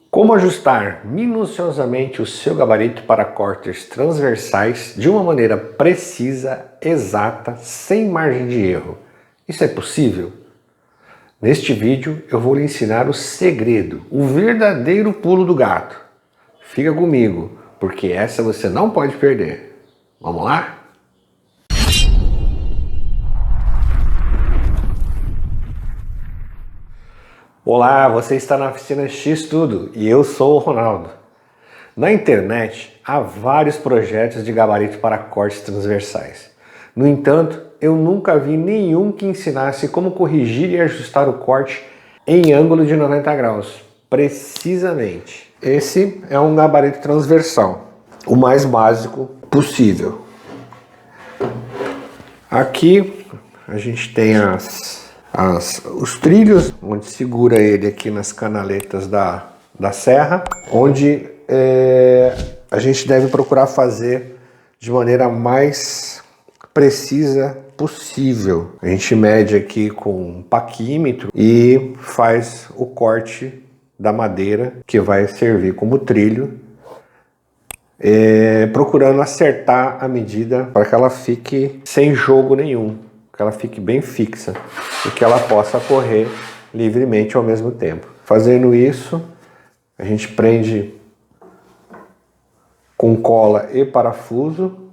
Como ajustar minuciosamente o seu gabarito para cortes transversais de uma maneira precisa, exata, sem margem de erro? Isso é possível? Neste vídeo eu vou lhe ensinar o segredo, o verdadeiro pulo do gato. Fica comigo, porque essa você não pode perder. Vamos lá? Olá, você está na Oficina X Tudo e eu sou o Ronaldo. Na internet há vários projetos de gabarito para cortes transversais. No entanto, eu nunca vi nenhum que ensinasse como corrigir e ajustar o corte em ângulo de 90 graus, precisamente. Esse é um gabarito transversal, o mais básico possível. Aqui a gente tem os trilhos, onde segura ele aqui nas canaletas da serra, onde a gente deve procurar fazer de maneira mais precisa possível. A gente mede aqui com um paquímetro e faz o corte da madeira que vai servir como trilho, procurando acertar a medida para que ela fique sem jogo nenhum, que ela fique bem fixa e que ela possa correr livremente ao mesmo tempo. Fazendo isso, a gente prende com cola e parafuso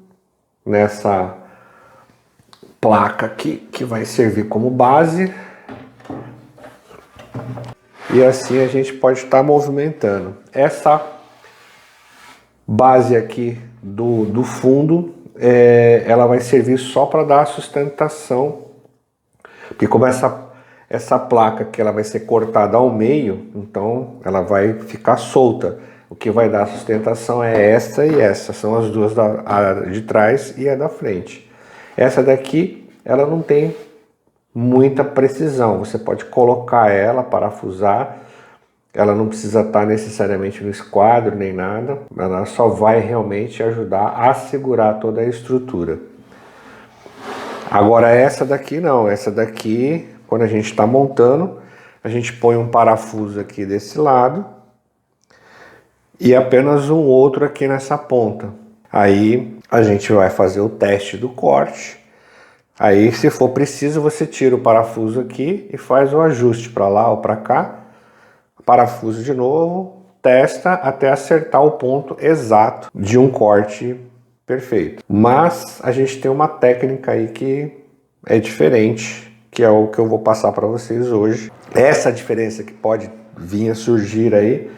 nessa placa aqui que vai servir como base, e assim a gente pode estar movimentando. Essa base aqui do fundo, ela vai servir só para dar sustentação, porque como essa placa que ela vai ser cortada ao meio, então ela vai ficar solta. O que vai dar sustentação é essa e essa, são as duas, a de trás e a da frente. Essa daqui, ela não tem muita precisão, você pode colocar ela, parafusar, ela não precisa estar necessariamente no esquadro nem nada, ela só vai realmente ajudar a segurar toda a estrutura. Agora essa daqui não, essa daqui, quando a gente está montando, a gente põe um parafuso aqui desse lado e apenas um outro aqui nessa ponta. Aí a gente vai fazer o teste do corte. Aí, se for preciso, você tira o parafuso aqui e faz o ajuste para lá ou para cá. Parafuso de novo, testa até acertar o ponto exato de um corte perfeito. Mas a gente tem uma técnica aí que é diferente, que é o que eu vou passar para vocês hoje. Essa diferença que pode vir a surgir aí,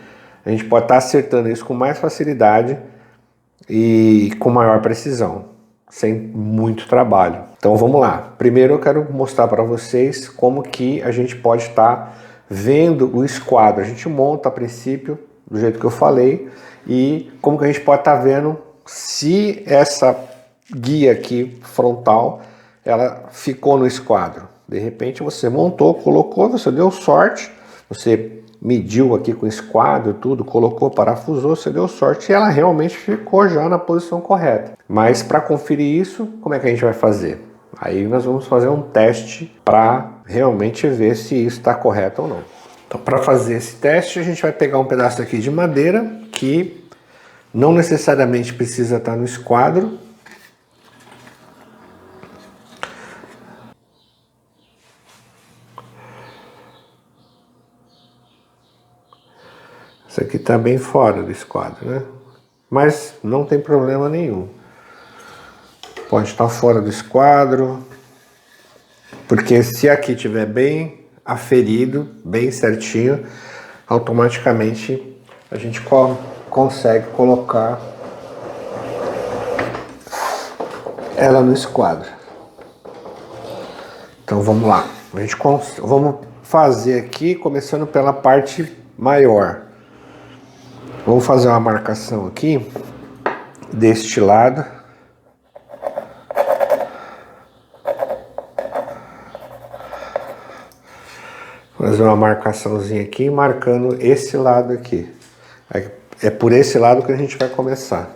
a gente pode estar acertando isso com mais facilidade e com maior precisão, sem muito trabalho. Então vamos lá. Primeiro eu quero mostrar para vocês como que a gente pode estar vendo o esquadro. A gente monta a princípio do jeito que eu falei, e como que a gente pode estar vendo se essa guia aqui frontal ela ficou no esquadro. De repente você montou, colocou, você deu sorte, você mediu aqui com o esquadro, tudo, colocou, parafusou, você deu sorte e ela realmente ficou já na posição correta. Mas para conferir isso, como é que a gente vai fazer? Aí nós vamos fazer um teste para realmente ver se isso está correto ou não. Então, para fazer esse teste, a gente vai pegar um pedaço aqui de madeira que não necessariamente precisa estar no esquadro. Isso aqui está bem fora do esquadro, né? Mas não tem problema nenhum. Pode estar fora do esquadro, porque se aqui estiver bem aferido, bem certinho, automaticamente a gente consegue colocar ela no esquadro. Então vamos lá. Vamos fazer aqui, começando pela parte maior. Vamos fazer uma marcação aqui deste lado. Fazer uma marcaçãozinha aqui, marcando esse lado aqui. É por esse lado que a gente vai começar.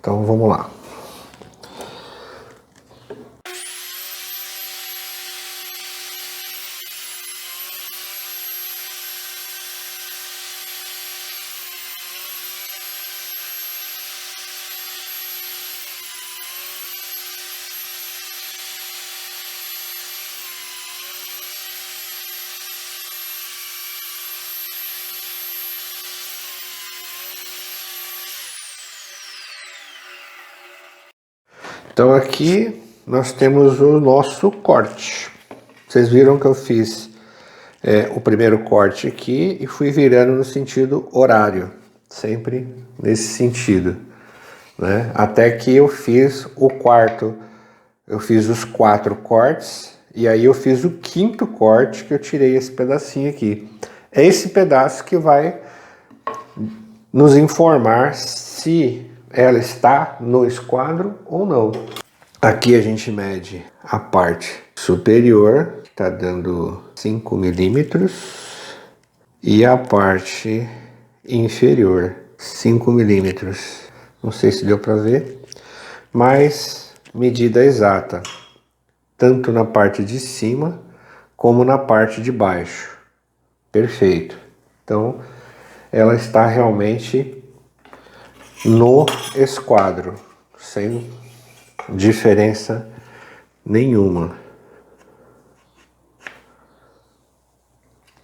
Então vamos lá. Então aqui nós temos o nosso corte. Vocês viram que eu fiz o primeiro corte aqui e fui virando no sentido horário, sempre nesse sentido, né? Até que eu fiz o quarto, eu fiz os 4 cortes e aí eu fiz o 5º corte, que eu tirei esse pedacinho aqui. É esse pedaço que vai nos informar se ela está no esquadro ou não. Aqui a gente mede a parte superior, que está dando 5 milímetros, e a parte inferior, 5 milímetros. Não sei se deu para ver, mas medida exata, tanto na parte de cima como na parte de baixo. Perfeito. Então, ela está realmente no esquadro, sem diferença nenhuma.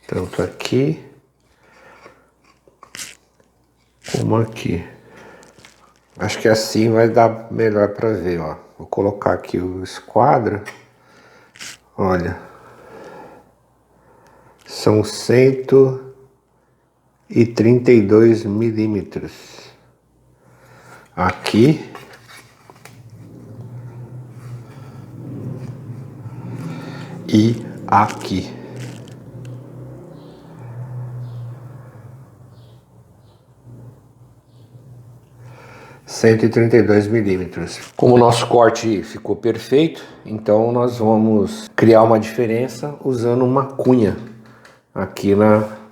Tanto aqui como aqui. Acho que assim vai dar melhor para ver, ó. Vou colocar aqui o esquadro. Olha, são 132 milímetros. Aqui e aqui. $132 milímetros. Como o nosso corte ficou perfeito, então nós vamos criar uma diferença usando uma cunha aqui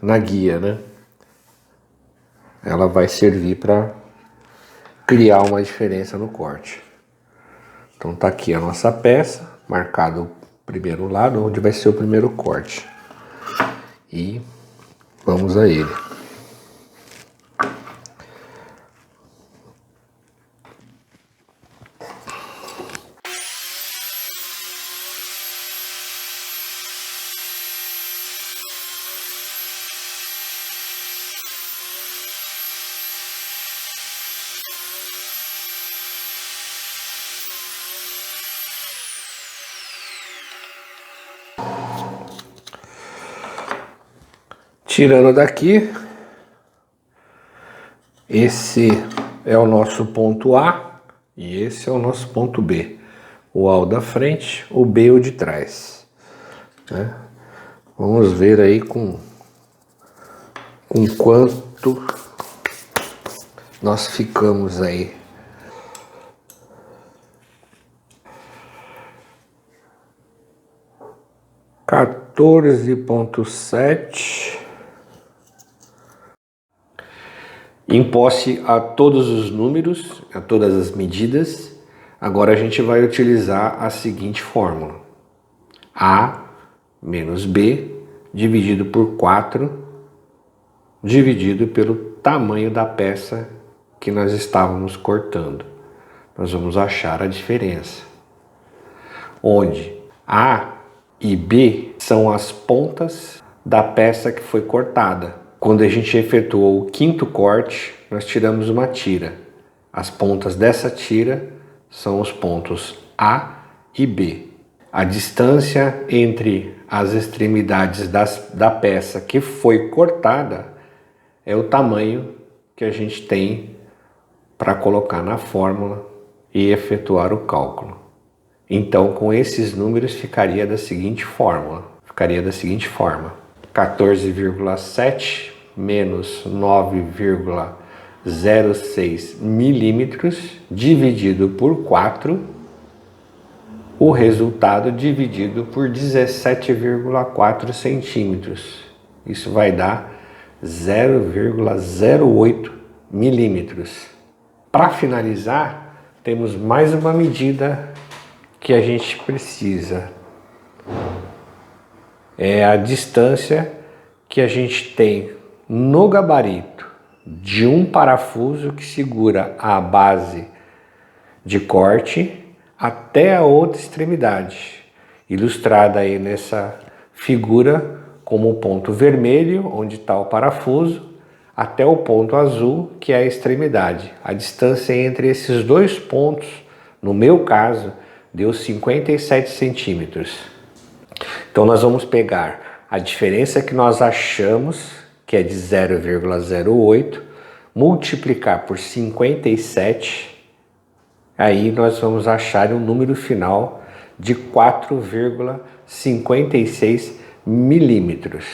na guia, né? Ela vai servir para criar uma diferença no corte. Então tá aqui a nossa peça, marcado o primeiro lado, onde vai ser o primeiro corte. E vamos a ele. Tirando daqui, esse é o nosso ponto A e esse é o nosso ponto B. O A o da frente, o B o de trás, né? Vamos ver aí com quanto nós ficamos aí. (14,7). Em posse a todos os números, a todas as medidas, agora a gente vai utilizar a seguinte fórmula: A menos B dividido por 4 dividido pelo tamanho da peça que nós estávamos cortando. Nós vamos achar a diferença, onde A e B são as pontas da peça que foi cortada. Quando a gente efetuou o 5º corte, nós tiramos uma tira. As pontas dessa tira são os pontos A e B. A distância entre as extremidades da peça que foi cortada é o tamanho que a gente tem para colocar na fórmula e efetuar o cálculo. Então, com esses números ficaria da seguinte forma: 14,7 menos 9,06 milímetros dividido por 4, o resultado dividido por 17,4 centímetros. Isso vai dar 0,08 milímetros. Para finalizar, temos mais uma medida que a gente precisa. É a distância que a gente tem no gabarito de um parafuso que segura a base de corte até a outra extremidade, ilustrada aí nessa figura como o ponto vermelho, onde está o parafuso, até o ponto azul, que é a extremidade. A distância entre esses dois pontos No meu caso, deu 57 centímetros. Então nós vamos pegar a diferença que nós achamos, que é de 0,08, multiplicar por 57, aí nós vamos achar um número final de 4,56 milímetros.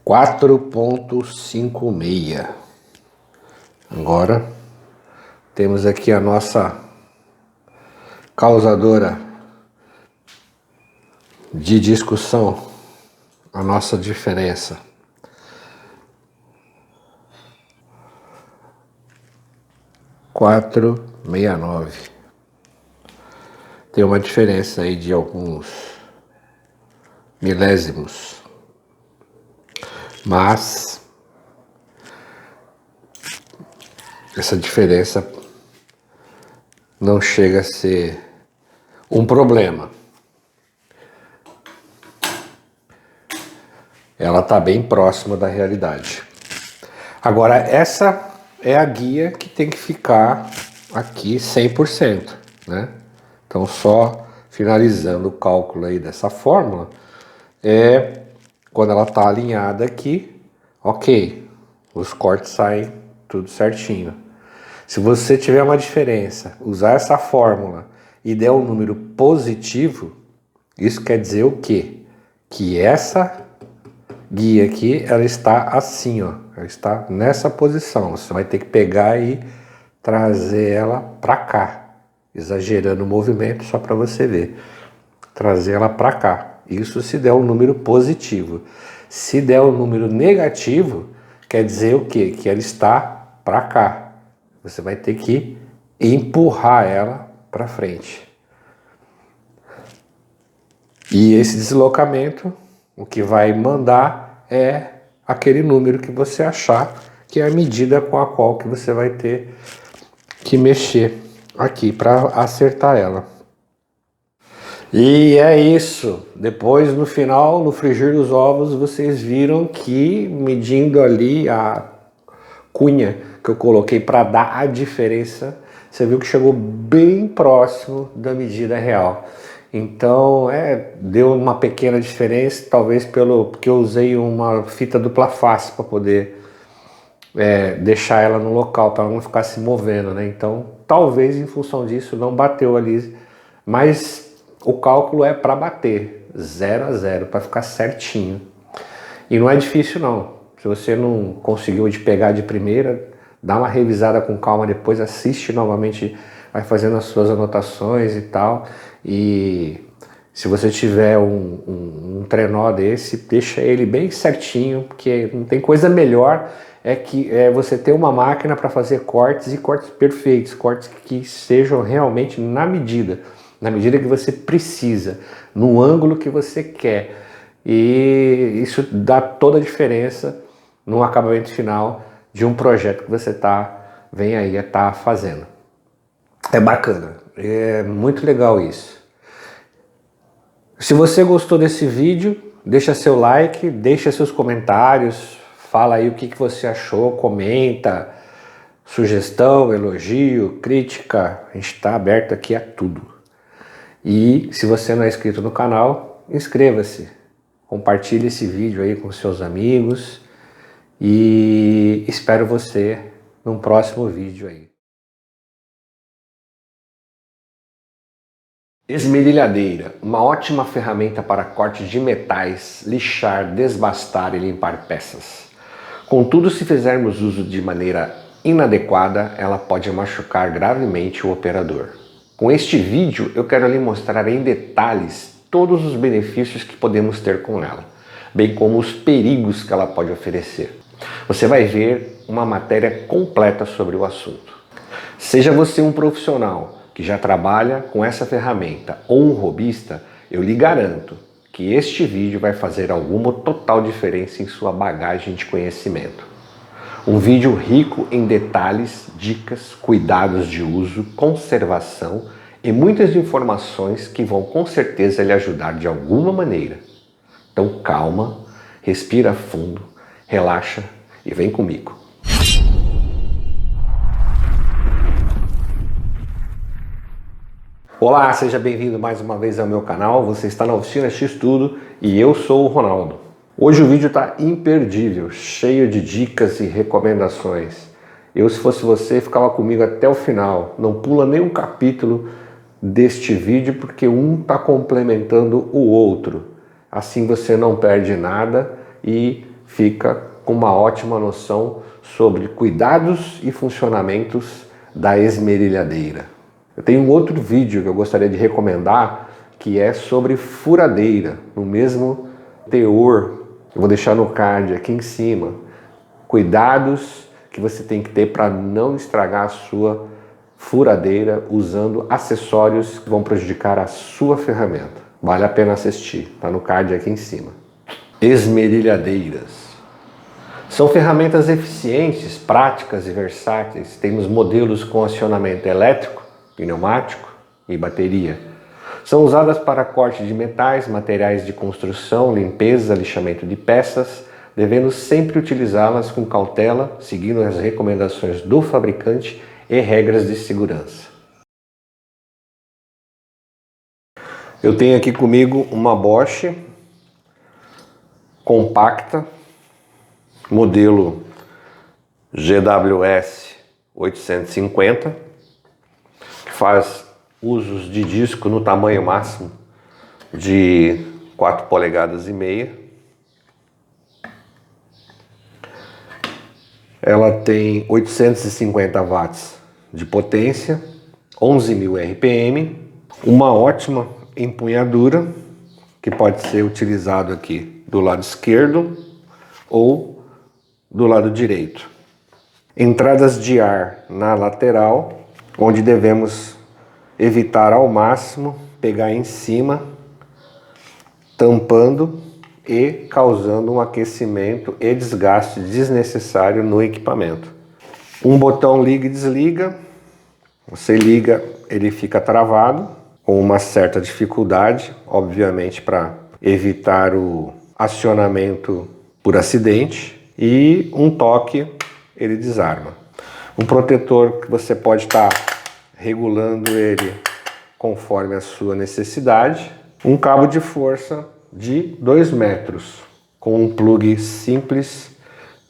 4,56. Agora temos aqui a nossa causadora de discussão, a nossa diferença. (4,69). Tem uma diferença aí de alguns milésimos, mas essa diferença não chega a ser um problema. Ela está bem próxima da realidade. Agora, essa é a guia que tem que ficar aqui 100%, né? Então, só finalizando o cálculo aí dessa fórmula, quando ela está alinhada aqui, ok, os cortes saem tudo certinho. Se você tiver uma diferença, usar essa fórmula e der um número positivo, isso quer dizer o quê? Que essa guia aqui, ela está assim, ó, ela está nessa posição. Você vai ter que pegar e trazer ela para cá, exagerando o movimento só para você ver. Trazer ela para cá. Isso se der um número positivo. Se der um número negativo, quer dizer o quê? Que ela está para cá. Você vai ter que empurrar ela para frente. E esse deslocamento, o que vai mandar é aquele número que você achar, que é a medida com a qual que você vai ter que mexer aqui para acertar ela. E é isso. Depois, no final, no frigir dos ovos, vocês viram que, medindo ali a cunha que eu coloquei para dar a diferença, você viu que chegou bem próximo da medida real. Então, deu uma pequena diferença, talvez porque eu usei uma fita dupla face para poder deixar ela no local, para ela não ficar se movendo, né? Então, talvez em função disso não bateu ali, mas o cálculo é para bater 0 a 0, para ficar certinho. E não é difícil não. Se você não conseguiu de pegar de primeira, dá uma revisada com calma depois, assiste novamente, vai fazendo as suas anotações e tal. E se você tiver um trenó desse, deixa ele bem certinho, porque não tem coisa melhor que você ter uma máquina para fazer cortes e cortes perfeitos, cortes que sejam realmente na medida que você precisa, no ângulo que você quer. E isso dá toda a diferença no acabamento final de um projeto que você vem aí a estar fazendo. É bacana, é muito legal isso. Se você gostou desse vídeo, deixa seu like, deixa seus comentários, fala aí o que você achou, comenta, sugestão, elogio, crítica, a gente está aberto aqui a tudo. E se você não é inscrito no canal, inscreva-se, compartilhe esse vídeo aí com seus amigos e espero você num próximo vídeo aí. Esmerilhadeira, uma ótima ferramenta para corte de metais, lixar, desbastar e limpar peças. Contudo, se fizermos uso de maneira inadequada, ela pode machucar gravemente o operador. Com este vídeo, eu quero lhe mostrar em detalhes todos os benefícios que podemos ter com ela, bem como os perigos que ela pode oferecer. Você vai ver uma matéria completa sobre o assunto. Seja você um profissional que já trabalha com essa ferramenta ou um hobbyista, eu lhe garanto que este vídeo vai fazer alguma total diferença em sua bagagem de conhecimento. Um vídeo rico em detalhes, dicas, cuidados de uso, conservação e muitas informações que vão com certeza lhe ajudar de alguma maneira. Então calma, respira fundo, relaxa e vem comigo. Olá, seja bem-vindo mais uma vez ao meu canal. Você está na Oficina X Tudo e eu sou o Ronaldo. Hoje o vídeo está imperdível, cheio de dicas e recomendações. Eu, se fosse você, ficava comigo até o final. Não pula nenhum capítulo deste vídeo porque um está complementando o outro. Assim você não perde nada e fica com uma ótima noção sobre cuidados e funcionamentos da esmerilhadeira. Eu tenho um outro vídeo que eu gostaria de recomendar que é sobre furadeira, no mesmo teor. Eu vou deixar no card aqui em cima. Cuidados que você tem que ter para não estragar a sua furadeira usando acessórios que vão prejudicar a sua ferramenta. Vale a pena assistir, tá no card aqui em cima. Esmerilhadeiras. São ferramentas eficientes, práticas e versáteis. Temos modelos com acionamento elétrico, pneumático e bateria. São usadas para corte de metais, materiais de construção, limpeza, lixamento de peças, devendo sempre utilizá-las com cautela, seguindo as recomendações do fabricante e regras de segurança. Eu tenho aqui comigo uma Bosch compacta, modelo GWS 850, que faz usos de disco no tamanho máximo de 4,5 polegadas. Ela tem 850 watts de potência, 11.000 RPM, uma ótima empunhadura que pode ser utilizado aqui do lado esquerdo ou do lado direito. Entradas de ar na lateral, onde devemos evitar ao máximo pegar em cima, tampando e causando um aquecimento e desgaste desnecessário no equipamento. Um botão liga e desliga. Você liga, ele fica travado, com uma certa dificuldade, obviamente para evitar o acionamento por acidente, e um toque ele desarma. Um protetor que você pode estar regulando ele conforme a sua necessidade. Um cabo de força de 2 metros com um plug simples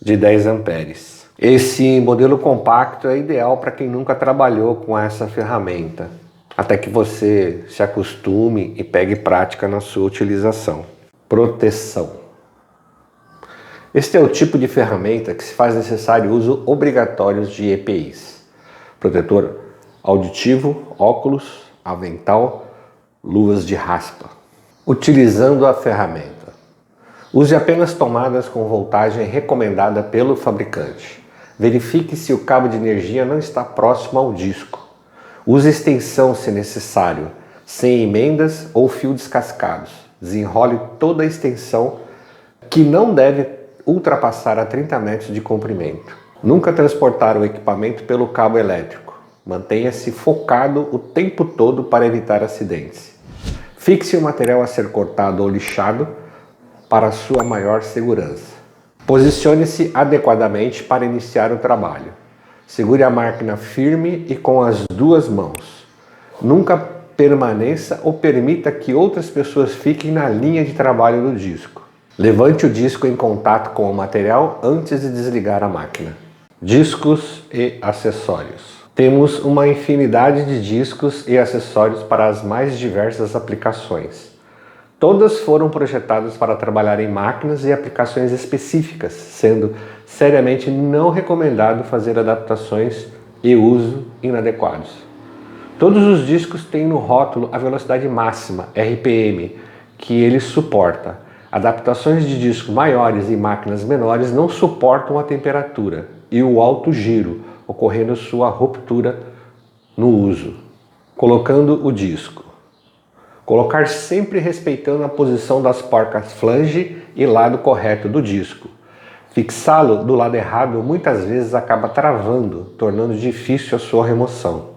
de 10 amperes. Esse modelo compacto é ideal para quem nunca trabalhou com essa ferramenta, até que você se acostume e pegue prática na sua utilização. Proteção. Este é o tipo de ferramenta que se faz necessário o uso obrigatório de EPIs. Protetor auditivo, óculos, avental, luvas de raspa. Utilizando a ferramenta. Use apenas tomadas com voltagem recomendada pelo fabricante. Verifique se o cabo de energia não está próximo ao disco. Use extensão se necessário, sem emendas ou fio descascados. Desenrole toda a extensão, que não deve ultrapassar a 30 metros de comprimento. Nunca transportar o equipamento pelo cabo elétrico. Mantenha-se focado o tempo todo para evitar acidentes. Fixe o material a ser cortado ou lixado para sua maior segurança. Posicione-se adequadamente para iniciar o trabalho. Segure a máquina firme e com as 2 mãos. Nunca permaneça ou permita que outras pessoas fiquem na linha de trabalho do disco. Levante o disco em contato com o material antes de desligar a máquina. Discos e acessórios. Temos uma infinidade de discos e acessórios para as mais diversas aplicações. Todas foram projetadas para trabalhar em máquinas e aplicações específicas, sendo seriamente não recomendado fazer adaptações e uso inadequados. Todos os discos têm no rótulo a velocidade máxima, RPM, que ele suporta. Adaptações de discos maiores em máquinas menores não suportam a temperatura e o alto giro, ocorrendo sua ruptura no uso. Colocando o disco. Colocar sempre respeitando a posição das porcas flange e lado correto do disco. Fixá-lo do lado errado muitas vezes acaba travando, tornando difícil a sua remoção.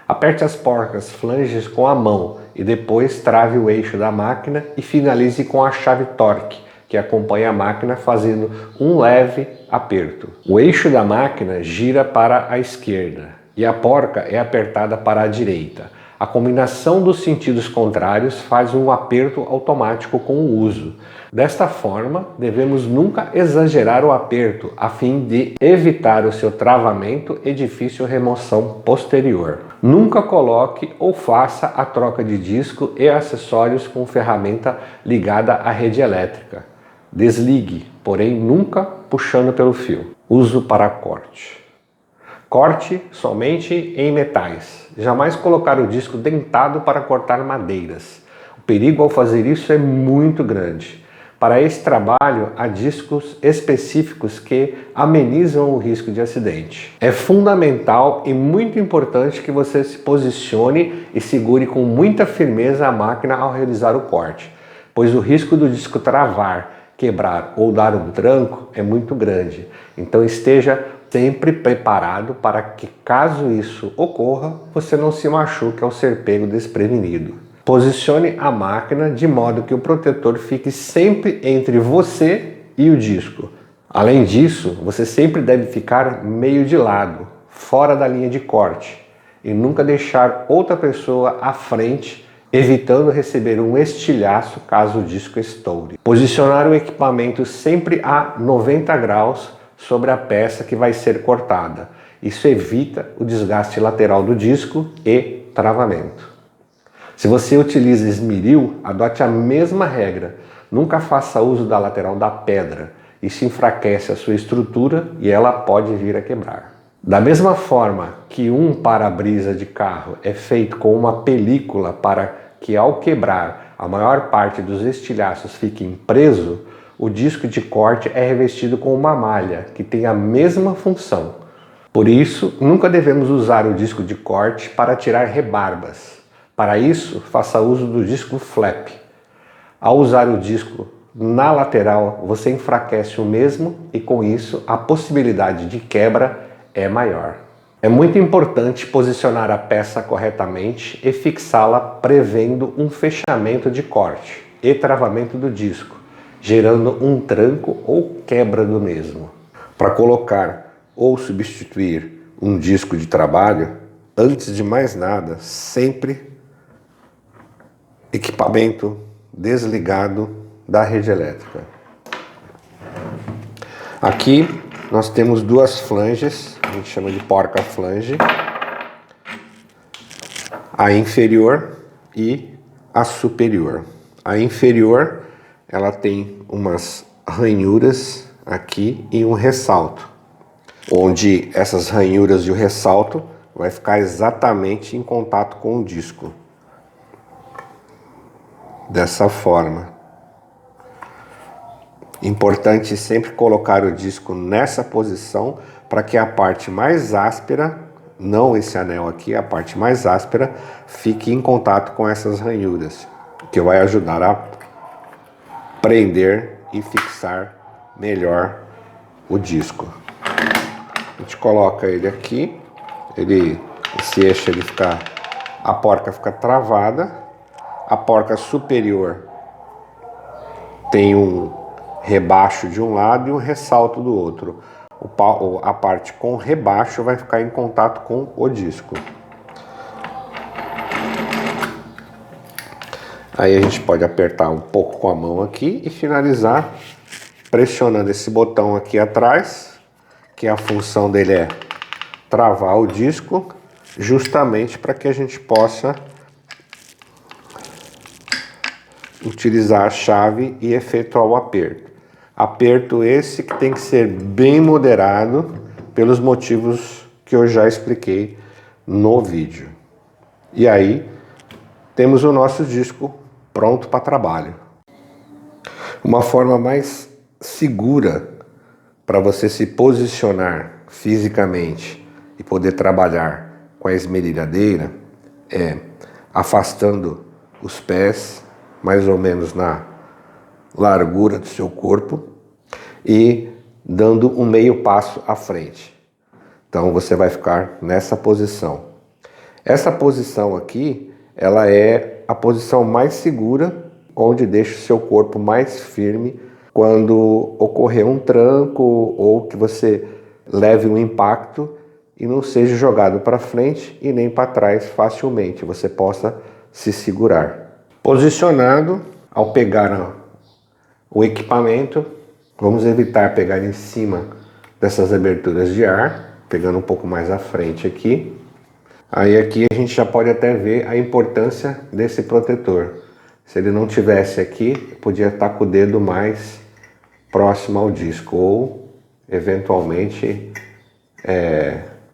Aperte as porcas flanges com a mão e depois trave o eixo da máquina e finalize com a chave torque, que acompanha a máquina fazendo um leve aperto. O eixo da máquina gira para a esquerda e a porca é apertada para a direita. A combinação dos sentidos contrários faz um aperto automático com o uso. Desta forma, devemos nunca exagerar o aperto, a fim de evitar o seu travamento e difícil remoção posterior. Nunca coloque ou faça a troca de disco e acessórios com ferramenta ligada à rede elétrica. Desligue, porém nunca puxando pelo fio. Uso para corte. Corte somente em metais. Jamais colocar o disco dentado para cortar madeiras. O perigo ao fazer isso é muito grande. Para esse trabalho, há discos específicos que amenizam o risco de acidente. É fundamental e muito importante que você se posicione e segure com muita firmeza a máquina ao realizar o corte, pois o risco do disco travar, quebrar ou dar um tranco é muito grande. Então esteja sempre preparado para que, caso isso ocorra, você não se machuque ao ser pego desprevenido. Posicione a máquina de modo que o protetor fique sempre entre você e o disco. Além disso, você sempre deve ficar meio de lado, fora da linha de corte, e nunca deixar outra pessoa à frente, evitando receber um estilhaço caso o disco estoure. Posicionar o equipamento sempre a 90 graus sobre a peça que vai ser cortada. Isso evita o desgaste lateral do disco e travamento. Se você utiliza esmeril, adote a mesma regra. Nunca faça uso da lateral da pedra. Isso enfraquece a sua estrutura e ela pode vir a quebrar. Da mesma forma que um para-brisa de carro é feito com uma película para que, ao quebrar, a maior parte dos estilhaços fiquem presos, o disco de corte é revestido com uma malha que tem a mesma função. Por isso, nunca devemos usar o disco de corte para tirar rebarbas. Para isso, faça uso do disco flap. Ao usar o disco na lateral, você enfraquece o mesmo e, com isso, a possibilidade de quebra é maior. É muito importante posicionar a peça corretamente e fixá-la prevendo um fechamento de corte e travamento do disco, gerando um tranco ou quebra do mesmo. Para colocar ou substituir um disco de trabalho, antes de mais nada, sempre equipamento desligado da rede elétrica. Aqui nós temos duas flanges, a gente chama de porca-flange, a inferior e a superior. A inferior, ela tem umas ranhuras aqui e um ressalto, onde essas ranhuras e o ressalto vai ficar exatamente em contato com o disco. Dessa forma. Importante sempre colocar o disco nessa posição para que a parte mais áspera, não esse anel aqui, a parte mais áspera, fique em contato com essas ranhuras, que vai ajudar a prender e fixar melhor o disco. A gente coloca ele aqui, esse eixo a porca fica travada. A porca superior tem um rebaixo de um lado e um ressalto do outro. A parte com rebaixo vai ficar em contato com o disco. Aí a gente pode apertar um pouco com a mão aqui e finalizar pressionando esse botão aqui atrás, que a função dele é travar o disco, justamente para que a gente possa utilizar a chave e efetuar o aperto. Aperto esse que tem que ser bem moderado pelos motivos que eu já expliquei no vídeo. E aí temos o nosso disco pronto para trabalho. Uma forma mais segura para você se posicionar fisicamente e poder trabalhar com a esmerilhadeira é afastando os pés mais ou menos na largura do seu corpo e dando um meio passo à frente. Então você vai ficar nessa posição. Essa posição aqui, ela é a posição mais segura, onde deixa o seu corpo mais firme quando ocorrer um tranco ou que você leve um impacto e não seja jogado para frente e nem para trás facilmente, você possa se segurar. Posicionado, ao pegar o equipamento, vamos evitar pegar em cima dessas aberturas de ar, pegando um pouco mais à frente aqui. Aí aqui a gente já pode até ver a importância desse protetor. Se ele não tivesse aqui, podia estar com o dedo mais próximo ao disco, ou eventualmente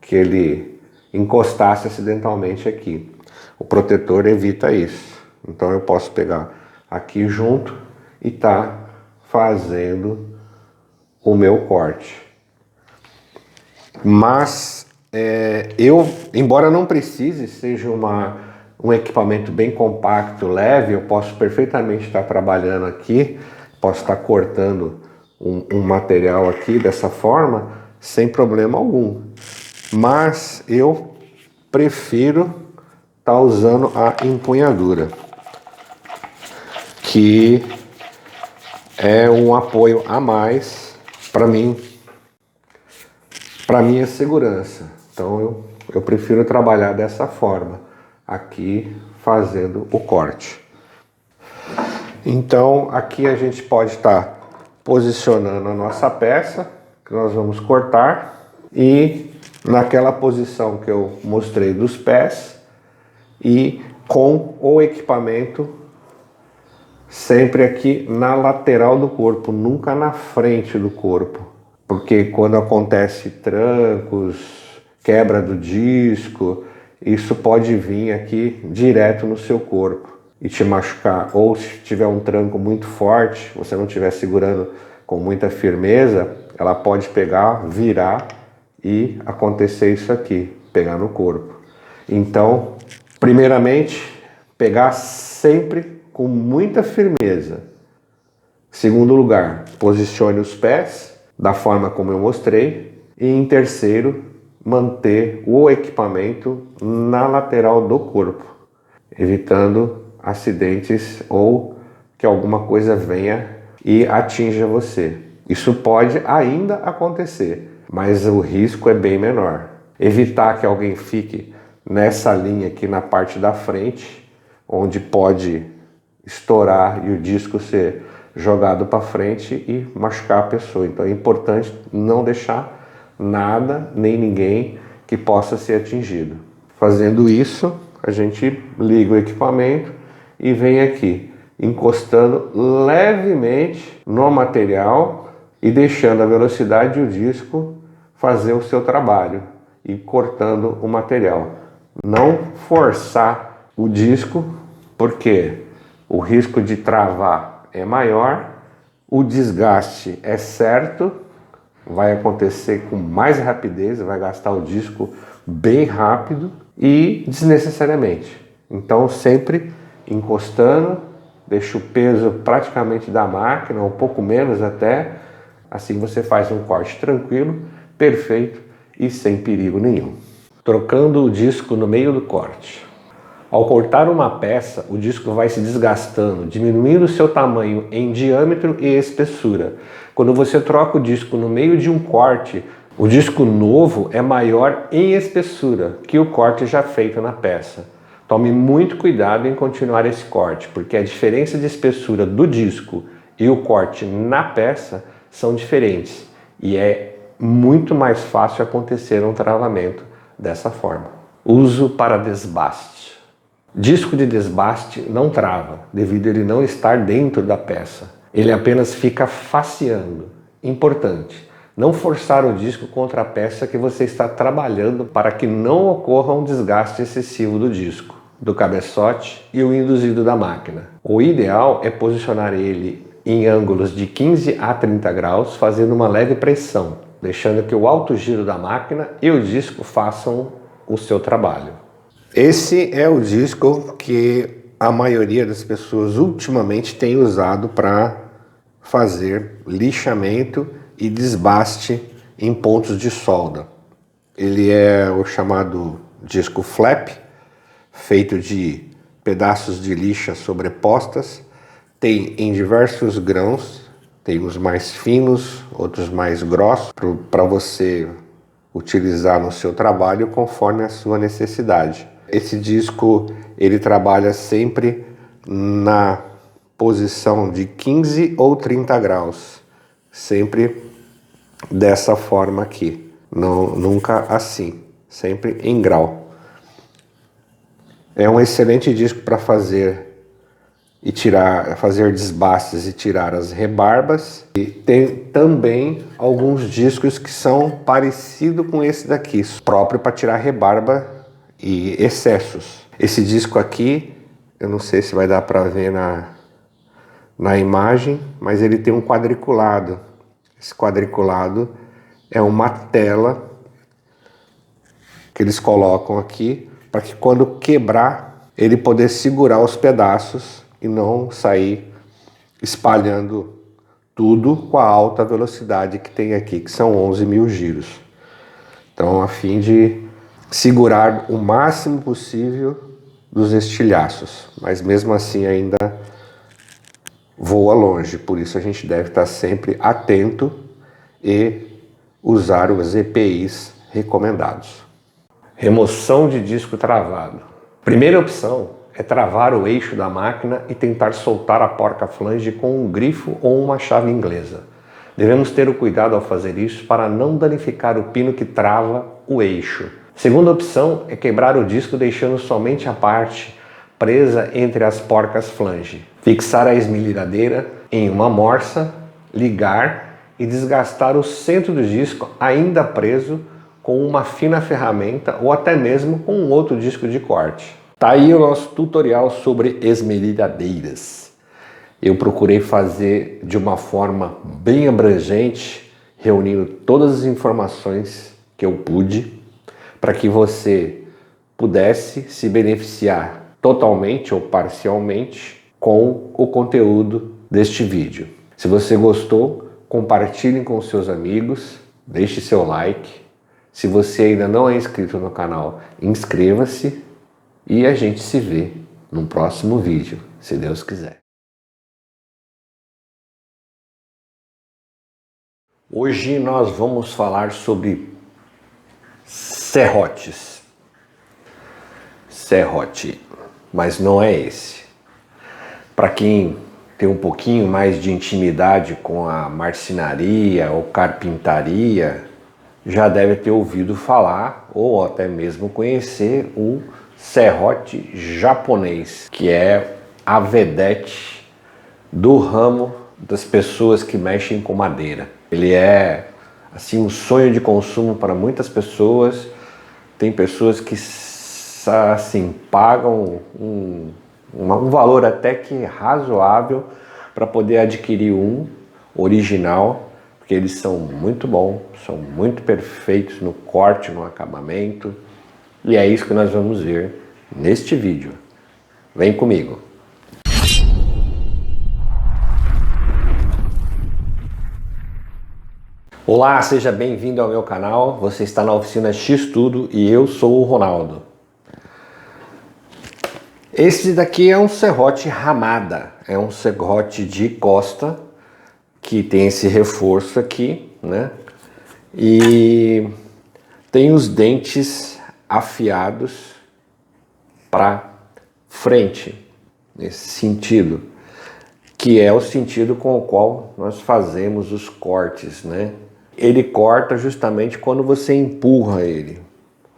que ele encostasse acidentalmente aqui. O protetor evita isso. Então eu posso pegar aqui junto e tá fazendo o meu corte. Mas embora não precise, seja um equipamento bem compacto, leve, eu posso perfeitamente estar trabalhando aqui, posso estar cortando um material aqui dessa forma, sem problema algum. Mas eu prefiro estar usando a empunhadura, que é um apoio a mais para mim, para minha segurança. Então eu prefiro trabalhar dessa forma, aqui fazendo o corte. Então aqui a gente pode estar posicionando a nossa peça, que nós vamos cortar, e naquela posição que eu mostrei dos pés, e com o equipamento sempre aqui na lateral do corpo, nunca na frente do corpo. Porque quando acontece trancos, quebra do disco, isso pode vir aqui direto no seu corpo e te machucar. Ou se tiver um tranco muito forte, você não estiver segurando com muita firmeza, ela pode pegar, virar e acontecer isso aqui, pegar no corpo. Então, primeiramente, pegar sempre com muita firmeza. Segundo lugar, posicione os pés da forma como eu mostrei. E em terceiro, manter o equipamento na lateral do corpo, evitando acidentes ou que alguma coisa venha e atinja você. Isso pode ainda acontecer, mas o risco é bem menor. Evitar que alguém fique nessa linha aqui na parte da frente, onde pode estourar e o disco ser jogado para frente e machucar a pessoa. Então é importante não deixar nada nem ninguém que possa ser atingido. Fazendo isso, a gente liga o equipamento e vem aqui encostando levemente no material e deixando a velocidade e o disco fazer o seu trabalho e cortando o material. Não forçar o disco, porque o risco de travar é maior, o desgaste é certo, vai acontecer com mais rapidez, vai gastar o disco bem rápido e desnecessariamente. Então sempre encostando, deixa o peso praticamente da máquina, um pouco menos até, assim você faz um corte tranquilo, perfeito e sem perigo nenhum. Trocando o disco no meio do corte. Ao cortar uma peça, o disco vai se desgastando, diminuindo seu tamanho em diâmetro e espessura. Quando você troca o disco no meio de um corte, o disco novo é maior em espessura que o corte já feito na peça. Tome muito cuidado em continuar esse corte, porque a diferença de espessura do disco e o corte na peça são diferentes e é muito mais fácil acontecer um travamento dessa forma. Uso para desbaste. Disco de desbaste não trava, devido a ele não estar dentro da peça. Ele apenas fica faceando. Importante, não forçar o disco contra a peça que você está trabalhando para que não ocorra um desgaste excessivo do disco, do cabeçote e o induzido da máquina. O ideal é posicionar ele em ângulos de 15 a 30 graus, fazendo uma leve pressão, deixando que o alto giro da máquina e o disco façam o seu trabalho. Esse é o disco que a maioria das pessoas ultimamente tem usado para fazer lixamento e desbaste em pontos de solda. Ele é o chamado disco flap, feito de pedaços de lixa sobrepostas. Tem em diversos grãos, tem os mais finos, outros mais grossos, para você utilizar no seu trabalho conforme a sua necessidade. Esse disco ele trabalha sempre na posição de 15 ou 30 graus, sempre dessa forma aqui, nunca assim, sempre em grau. É um excelente disco para fazer desbastes e tirar as rebarbas. E tem também alguns discos que são parecidos com esse daqui, próprio para tirar rebarba e excessos. Esse disco aqui, eu não sei se vai dar para ver na imagem, mas ele tem um quadriculado. Esse quadriculado é uma tela que eles colocam aqui para que quando quebrar ele poder segurar os pedaços e não sair espalhando tudo com a alta velocidade que tem aqui, que são 11.000 giros. Então, a fim de segurar o máximo possível dos estilhaços, mas mesmo assim ainda voa longe, por isso a gente deve estar sempre atento e usar os EPIs recomendados. Remoção de disco travado. Primeira opção é travar o eixo da máquina e tentar soltar a porca-flange com um grifo ou uma chave inglesa. Devemos ter o cuidado ao fazer isso para não danificar o pino que trava o eixo. Segunda opção é quebrar o disco deixando somente a parte presa entre as porcas-flange. Fixar a esmerilhadeira em uma morsa, ligar e desgastar o centro do disco ainda preso com uma fina ferramenta ou até mesmo com um outro disco de corte. Tá aí o nosso tutorial sobre esmerilhadeiras. Eu procurei fazer de uma forma bem abrangente, reunindo todas as informações que eu pude, para que você pudesse se beneficiar totalmente ou parcialmente com o conteúdo deste vídeo. Se você gostou, compartilhe com seus amigos, deixe seu like. Se você ainda não é inscrito no canal, inscreva-se. E a gente se vê no próximo vídeo, se Deus quiser. Hoje nós vamos falar sobre serrotes. Serrote, mas não é esse. Para quem tem um pouquinho mais de intimidade com a marcenaria ou carpintaria, já deve ter ouvido falar ou até mesmo conhecer o serrote japonês, que é a vedete do ramo das pessoas que mexem com madeira. Ele é assim um sonho de consumo para muitas pessoas. Tem pessoas que assim pagam um valor até que razoável para poder adquirir um original, porque eles são muito bons, são muito perfeitos no corte, no acabamento. E é isso que nós vamos ver neste vídeo. Vem comigo! Olá, seja bem-vindo ao meu canal. Você está na Oficina X Tudo e eu sou o Ronaldo. Esse daqui é um serrote Ramada. É um serrote de costa que tem esse reforço aqui, né? E tem os dentes afiados para frente, nesse sentido, que é o sentido com o qual nós fazemos os cortes, né? Ele corta justamente quando você empurra ele.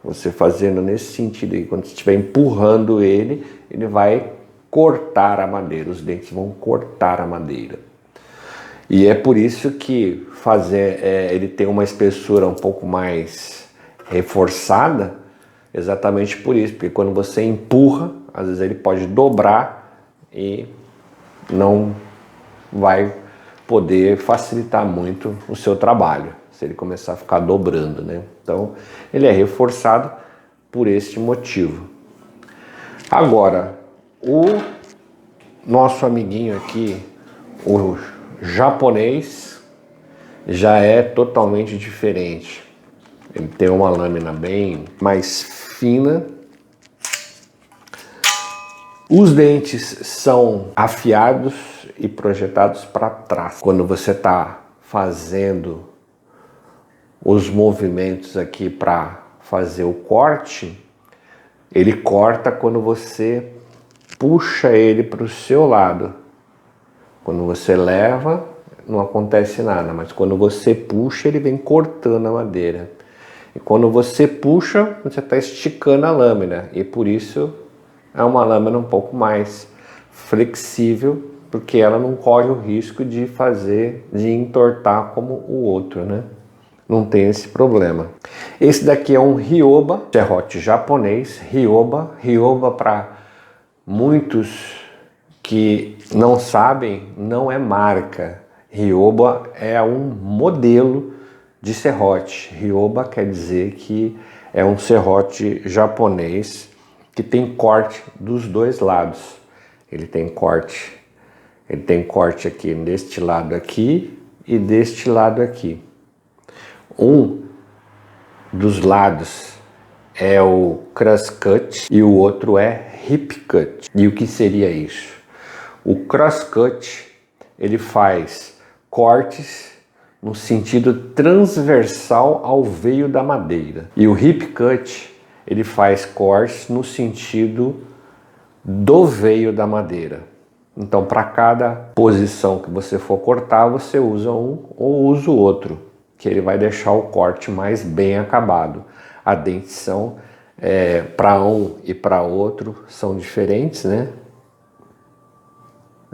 Você fazendo nesse sentido aí, quando você estiver empurrando ele, ele vai cortar a madeira, os dentes vão cortar a madeira. E é por isso que ele tem uma espessura um pouco mais reforçada, exatamente por isso, porque quando você empurra, às vezes ele pode dobrar e não vai poder facilitar muito o seu trabalho, se ele começar a ficar dobrando, né? Então, ele é reforçado por este motivo. Agora, o nosso amiguinho aqui, o japonês, já é totalmente diferente. Ele tem uma lâmina bem mais fina. Os dentes são afiados e projetados para trás. Quando você está fazendo os movimentos aqui para fazer o corte, ele corta quando você puxa ele para o seu lado. Quando você leva, não acontece nada, mas quando você puxa, ele vem cortando a madeira. E quando você puxa, você está esticando a lâmina, e por isso é uma lâmina um pouco mais flexível, porque ela não corre o risco de entortar como o outro, né? Não tem esse problema. Esse daqui é um Ryoba, serrote japonês, Ryoba. Ryoba, para muitos que não sabem, não é marca. Ryoba é um modelo de serrote. Ryoba quer dizer que é um serrote japonês que tem corte dos dois lados. Ele tem corte aqui deste lado aqui e deste lado aqui. Um dos lados é o crosscut e o outro é hip cut. E o que seria isso? O crosscut, ele faz cortes no sentido transversal ao veio da madeira. E o hip cut, ele faz cortes no sentido do veio da madeira. Então, para cada posição que você for cortar, você usa um ou usa o outro, que ele vai deixar o corte mais bem acabado. A dentição para um e para outro são diferentes, né?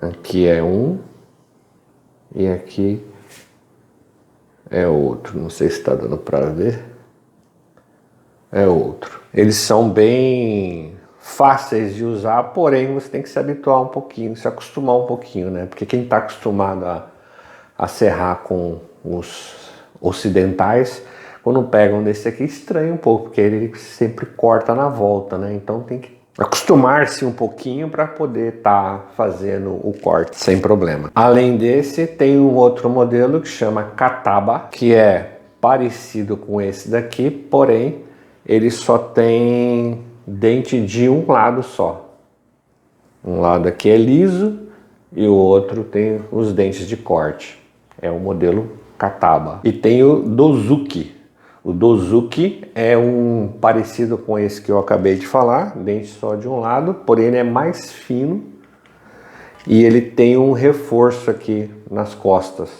Aqui é um e aqui é outro. Não sei se está dando para ver. É outro. Eles são bem fáceis de usar, porém você tem que se habituar um pouquinho, se acostumar um pouquinho, né? Porque quem está acostumado a serrar com os ocidentais, quando pegam desse aqui, estranha um pouco, porque ele sempre corta na volta, né? Então tem que acostumar-se um pouquinho para poder estar fazendo o corte sem problema. Além desse, tem um outro modelo que chama Kataba, que é parecido com esse daqui, porém ele só tem dente de um lado só. Um lado aqui é liso e o outro tem os dentes de corte. É o modelo Kataba. E tem o Dozuki. O Dozuki é um parecido com esse que eu acabei de falar, dente só de um lado, porém ele é mais fino e ele tem um reforço aqui nas costas,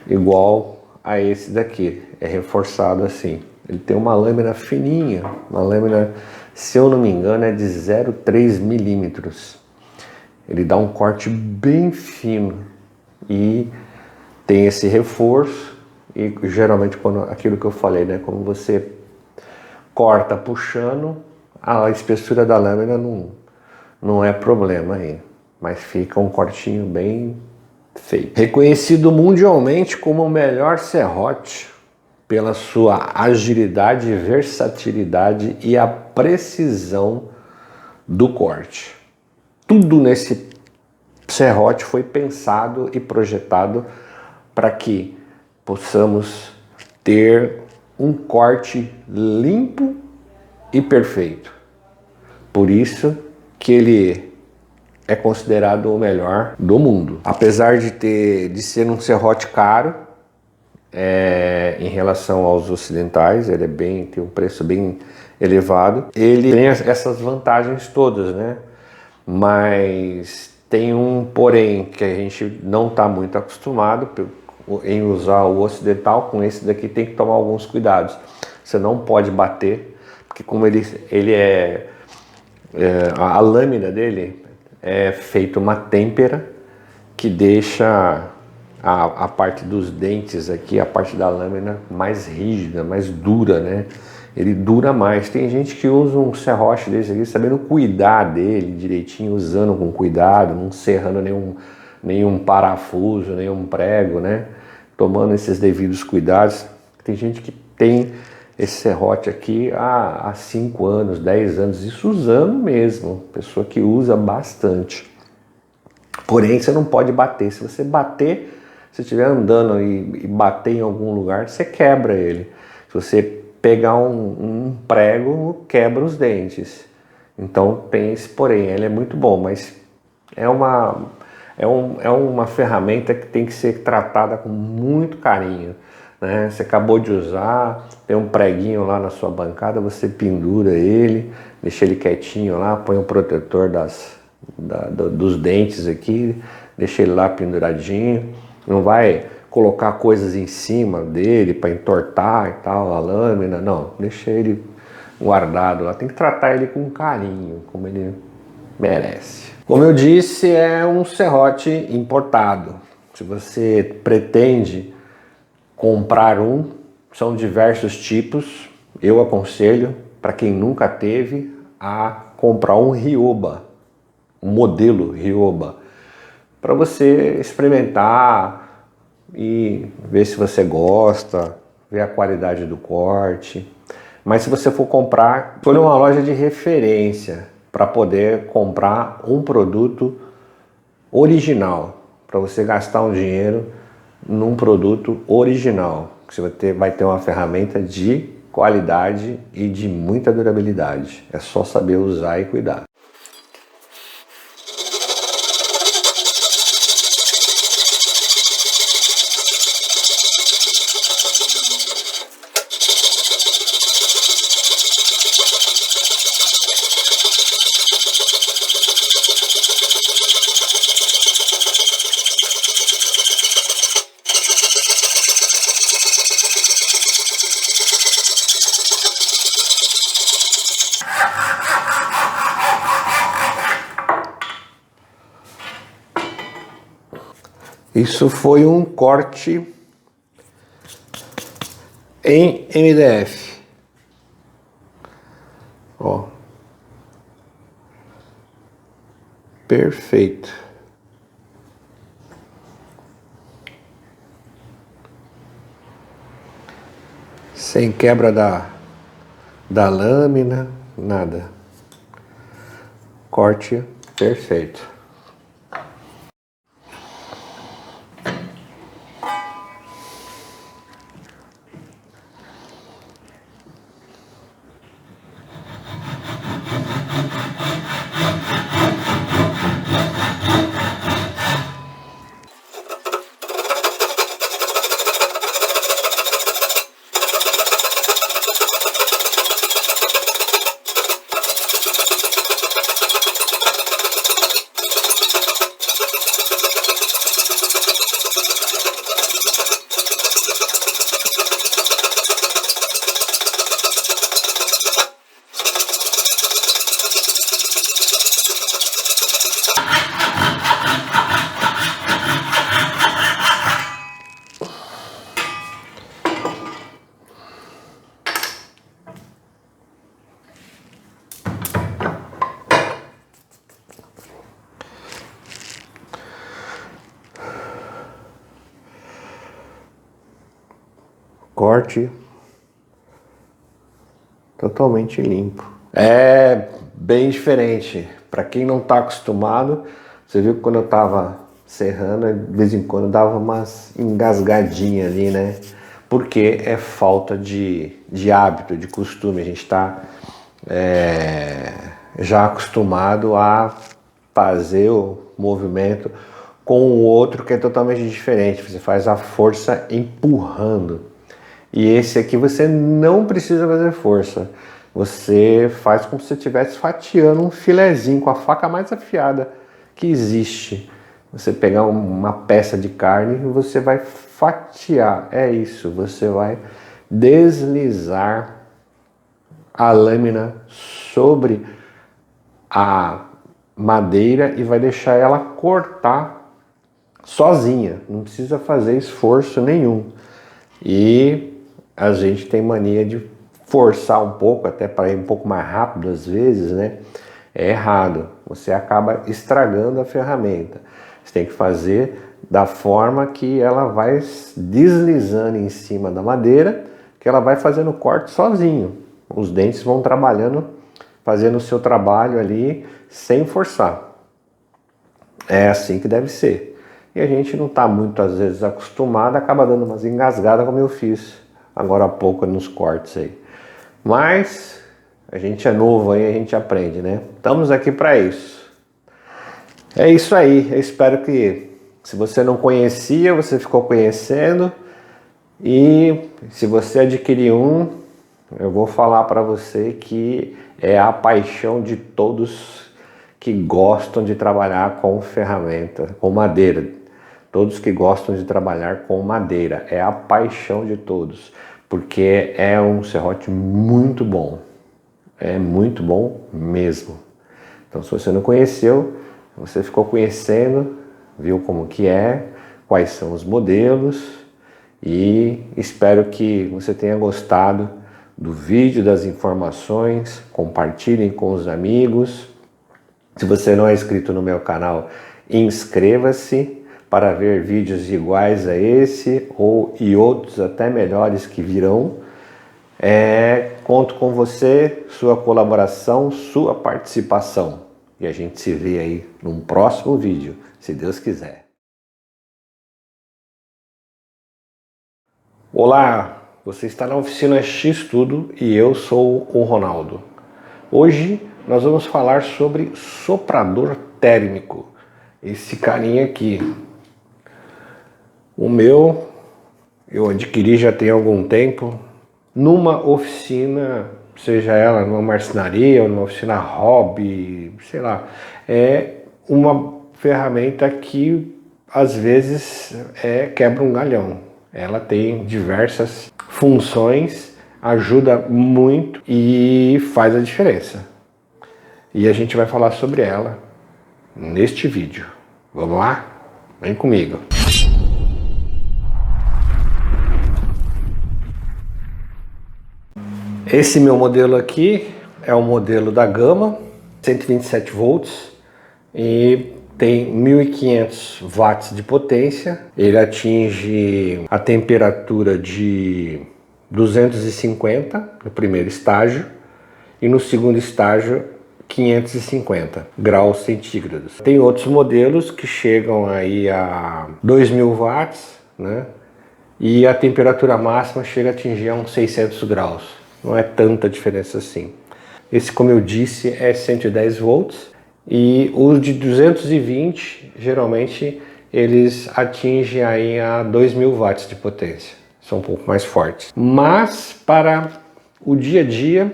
igual a esse daqui, é reforçado assim. Ele tem uma lâmina fininha, uma lâmina, se eu não me engano, é de 0,3 milímetros. Ele dá um corte bem fino e tem esse reforço. E geralmente, aquilo que eu falei, né? Quando você corta puxando, a espessura da lâmina não é problema aí. Mas fica um cortinho bem feito. Reconhecido mundialmente como o melhor serrote pela sua agilidade, versatilidade e a precisão do corte. Tudo nesse serrote foi pensado e projetado para que possamos ter um corte limpo e perfeito. Por isso que ele é considerado o melhor do mundo. Apesar de ser um serrote caro, em relação aos ocidentais, ele tem um preço bem elevado. Ele tem essas vantagens todas, né? Mas tem um porém que a gente não está muito acostumado em usar o ocidental. Com esse daqui tem que tomar alguns cuidados. Você não pode bater, porque como a lâmina dele é feita uma têmpera que deixa a parte dos dentes aqui, a parte da lâmina mais rígida, mais dura, né? Ele dura mais. Tem gente que usa um serrote desse aqui sabendo cuidar dele direitinho, usando com cuidado, não serrando nenhum parafuso, nenhum prego, né? Tomando esses devidos cuidados. Tem gente que tem esse serrote aqui há 5 anos, 10 anos, isso usando mesmo. Pessoa que usa bastante. Porém, você não pode bater. Se você bater, se estiver andando e bater em algum lugar, você quebra ele. Se você pegar um prego, quebra os dentes. Então tem esse porém. Ele é muito bom, mas é uma ferramenta que tem que ser tratada com muito carinho. né? Você acabou de usar, tem um preguinho lá na sua bancada, você pendura ele, deixa ele quietinho lá, põe um protetor dos dentes aqui, deixa ele lá penduradinho, não vai colocar coisas em cima dele para entortar e tal, a lâmina, não, deixa ele guardado lá, tem que tratar ele com carinho, como ele merece. Como eu disse, é um serrote importado. Se você pretende comprar um, são diversos tipos. Eu aconselho, para quem nunca teve, a comprar um Ryoba, um modelo Ryoba, para você experimentar e ver se você gosta, ver a qualidade do corte. Mas se você for comprar, escolha uma loja de referência para poder comprar um produto original, para você gastar um dinheiro num produto original, que você vai ter uma ferramenta de qualidade e de muita durabilidade. É só saber usar e cuidar. Isso foi um corte em MDF. Ó. Perfeito. Sem quebra da lâmina, nada. Corte perfeito. Corte totalmente limpo. É bem diferente. Para quem não está acostumado, você viu que quando eu estava serrando, de vez em quando dava umas engasgadinhas ali, né? Porque é falta de hábito, de costume. A gente está já acostumado a fazer o movimento com o outro que é totalmente diferente. Você faz a força empurrando. E esse aqui você não precisa fazer força. Você faz como se você estivesse fatiando um filezinho com a faca mais afiada que existe. Você pegar uma peça de carne e você vai fatiar. É isso, você vai deslizar a lâmina sobre a madeira e vai deixar ela cortar sozinha. Não precisa fazer esforço nenhum. E a gente tem mania de forçar um pouco, até para ir um pouco mais rápido às vezes, né? É errado. Você acaba estragando a ferramenta. Você tem que fazer da forma que ela vai deslizando em cima da madeira, que ela vai fazendo o corte sozinho. Os dentes vão trabalhando, fazendo o seu trabalho ali sem forçar. É assim que deve ser. E a gente não está muito, às vezes, acostumado, acaba dando umas engasgadas como eu fiz agora há pouco nos cortes aí. Mas a gente é novo aí, a gente aprende, né? Estamos aqui para isso. É isso aí. Eu espero que, se você não conhecia, você ficou conhecendo. E se você adquirir um, eu vou falar para você que é a paixão de todos que gostam de trabalhar com ferramenta, com madeira. Todos que gostam de trabalhar com madeira, é a paixão de todos, porque é um serrote muito bom, é muito bom mesmo. Então, se você não conheceu, você ficou conhecendo, viu como que é, quais são os modelos, e espero que você tenha gostado do vídeo, das informações. Compartilhem com os amigos. Se você não é inscrito no meu canal, inscreva-se para ver vídeos iguais a esse e outros até melhores que virão. Conto com você, sua colaboração, sua participação. E a gente se vê aí num próximo vídeo, se Deus quiser. Olá, você está na Oficina X Tudo e eu sou o Ronaldo. Hoje nós vamos falar sobre soprador térmico. Esse carinha aqui. O meu eu adquiri já tem algum tempo numa oficina, seja ela numa marcenaria ou numa oficina hobby, sei lá. É uma ferramenta que às vezes quebra um galhão. Ela tem diversas funções, ajuda muito e faz a diferença. E a gente vai falar sobre ela neste vídeo. Vamos lá? Vem comigo. Esse meu modelo aqui é o modelo da Gama, 127 volts e tem 1500 watts de potência. Ele atinge a temperatura de 250 no primeiro estágio e no segundo estágio 550 graus centígrados. Tem outros modelos que chegam aí a 2000 watts, né? E a temperatura máxima chega a atingir a uns 600 graus. Não é tanta diferença assim. Esse, como eu disse, é 110 volts e os de 220, geralmente, eles atingem aí a 2000 watts de potência. São um pouco mais fortes. Mas para o dia a dia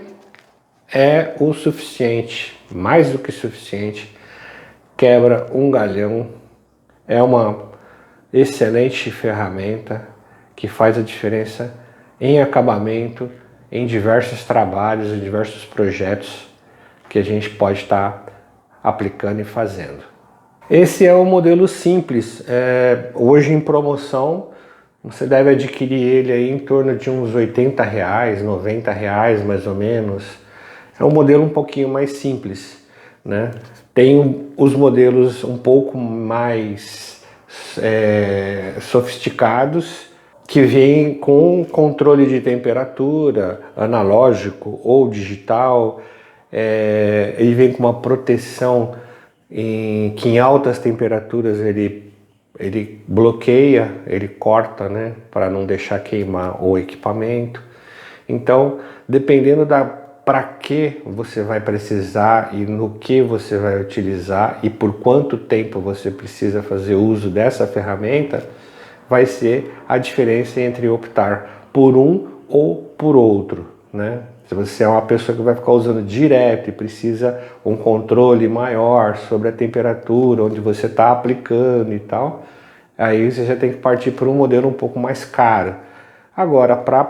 é o suficiente, mais do que suficiente. Quebra um galhão, é uma excelente ferramenta que faz a diferença em acabamento, em diversos trabalhos, em diversos projetos que a gente pode estar aplicando e fazendo. Esse é o modelo simples, hoje em promoção. Você deve adquirir ele aí em torno de uns R$80, R$90 mais ou menos. É um modelo um pouquinho mais simples, né? Tem os modelos um pouco mais sofisticados, que vem com controle de temperatura analógico ou digital. Ele vem com uma proteção que em altas temperaturas ele bloqueia, ele corta, né, para não deixar queimar o equipamento. Então, dependendo para que você vai precisar e no que você vai utilizar e por quanto tempo você precisa fazer uso dessa ferramenta, vai ser a diferença entre optar por um ou por outro, né? Se você é uma pessoa que vai ficar usando direto e precisa um controle maior sobre a temperatura, onde você está aplicando e tal, aí você já tem que partir por um modelo um pouco mais caro. Agora, para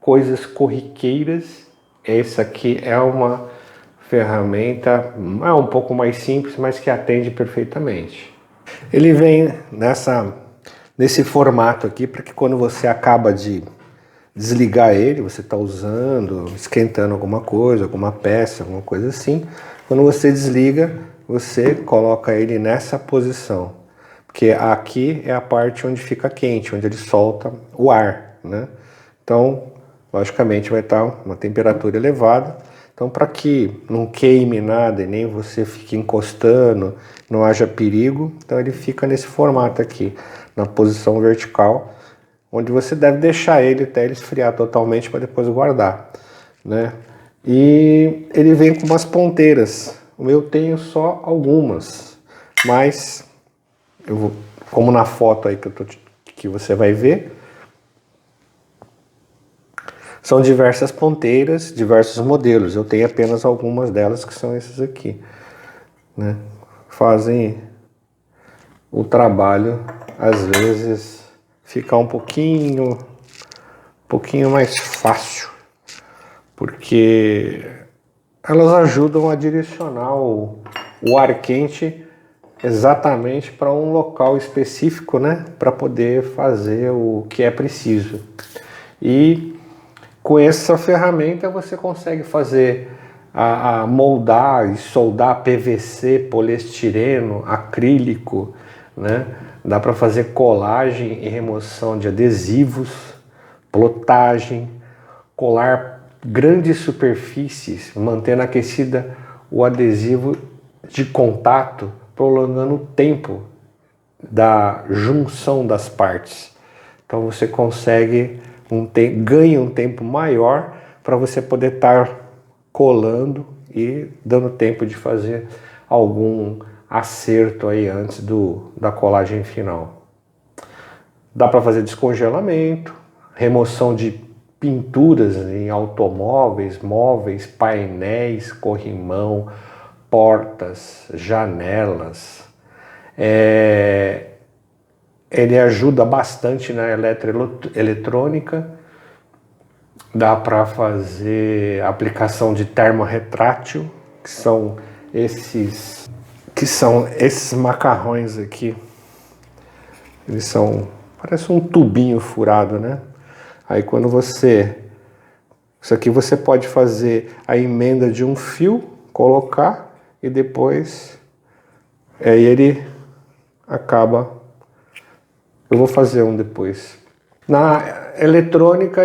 coisas corriqueiras, essa aqui é uma ferramenta um pouco mais simples, mas que atende perfeitamente. Ele vem nesse formato aqui, para que quando você acaba de desligar ele, você está usando, esquentando alguma coisa, alguma peça, alguma coisa assim, quando você desliga, você coloca ele nessa posição, porque aqui é a parte onde fica quente, onde ele solta o ar, né? Então, logicamente vai estar uma temperatura elevada. Então, para que não queime nada e nem você fique encostando, não haja perigo, então ele fica nesse formato aqui, na posição vertical, onde você deve deixar ele até ele esfriar totalmente para depois guardar, né? E ele vem com umas ponteiras. O meu tenho só algumas, mas eu vou, como na foto aí que você vai ver, São diversas ponteiras, diversos modelos. Eu tenho apenas algumas delas, que são esses aqui, né? Fazem o trabalho, às vezes, ficar um pouquinho mais fácil, porque elas ajudam a direcionar o ar quente exatamente para um local específico, né? Para poder fazer o que é preciso. E com essa ferramenta você consegue fazer a moldar e soldar PVC, poliestireno, acrílico, né? Dá para fazer colagem e remoção de adesivos, plotagem, colar grandes superfícies, mantendo aquecida o adesivo de contato, prolongando o tempo da junção das partes. Então você consegue ganha um tempo maior para você poder estar colando e dando tempo de fazer algum acerto aí antes da colagem final. Dá para fazer descongelamento, remoção de pinturas em automóveis, móveis, painéis, corrimão, portas, janelas. Ele ajuda bastante na eletrônica. Dá para fazer aplicação de termorretrátil, que são esses macarrões aqui. Eles são, parece um tubinho furado, né? Aí quando isso aqui você pode fazer a emenda de um fio, colocar e depois aí ele acaba. Eu vou fazer um depois. Na eletrônica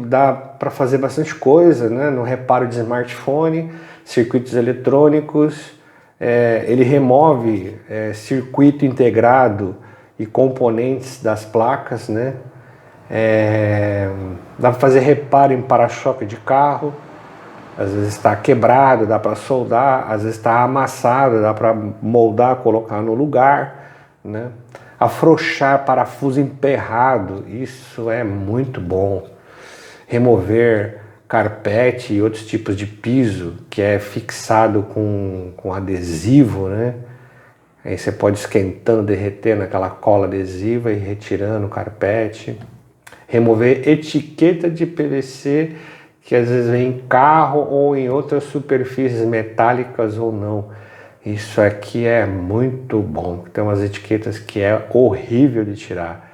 dá para fazer bastante coisa, né? No reparo de smartphone, circuitos eletrônicos, ele remove circuito integrado e componentes das placas, né? Dá para fazer reparo em para-choque de carro, às vezes está quebrado, dá para soldar, às vezes está amassado, dá para moldar, colocar no lugar, né? Afrouxar parafuso emperrado, isso é muito bom. Remover carpete e outros tipos de piso que é fixado com adesivo, né? Aí você pode esquentando, derretendo aquela cola adesiva e retirando o carpete. Remover etiqueta de PVC que às vezes vem em carro ou em outras superfícies metálicas ou não. Isso aqui é muito bom. Tem umas etiquetas que é horrível de tirar.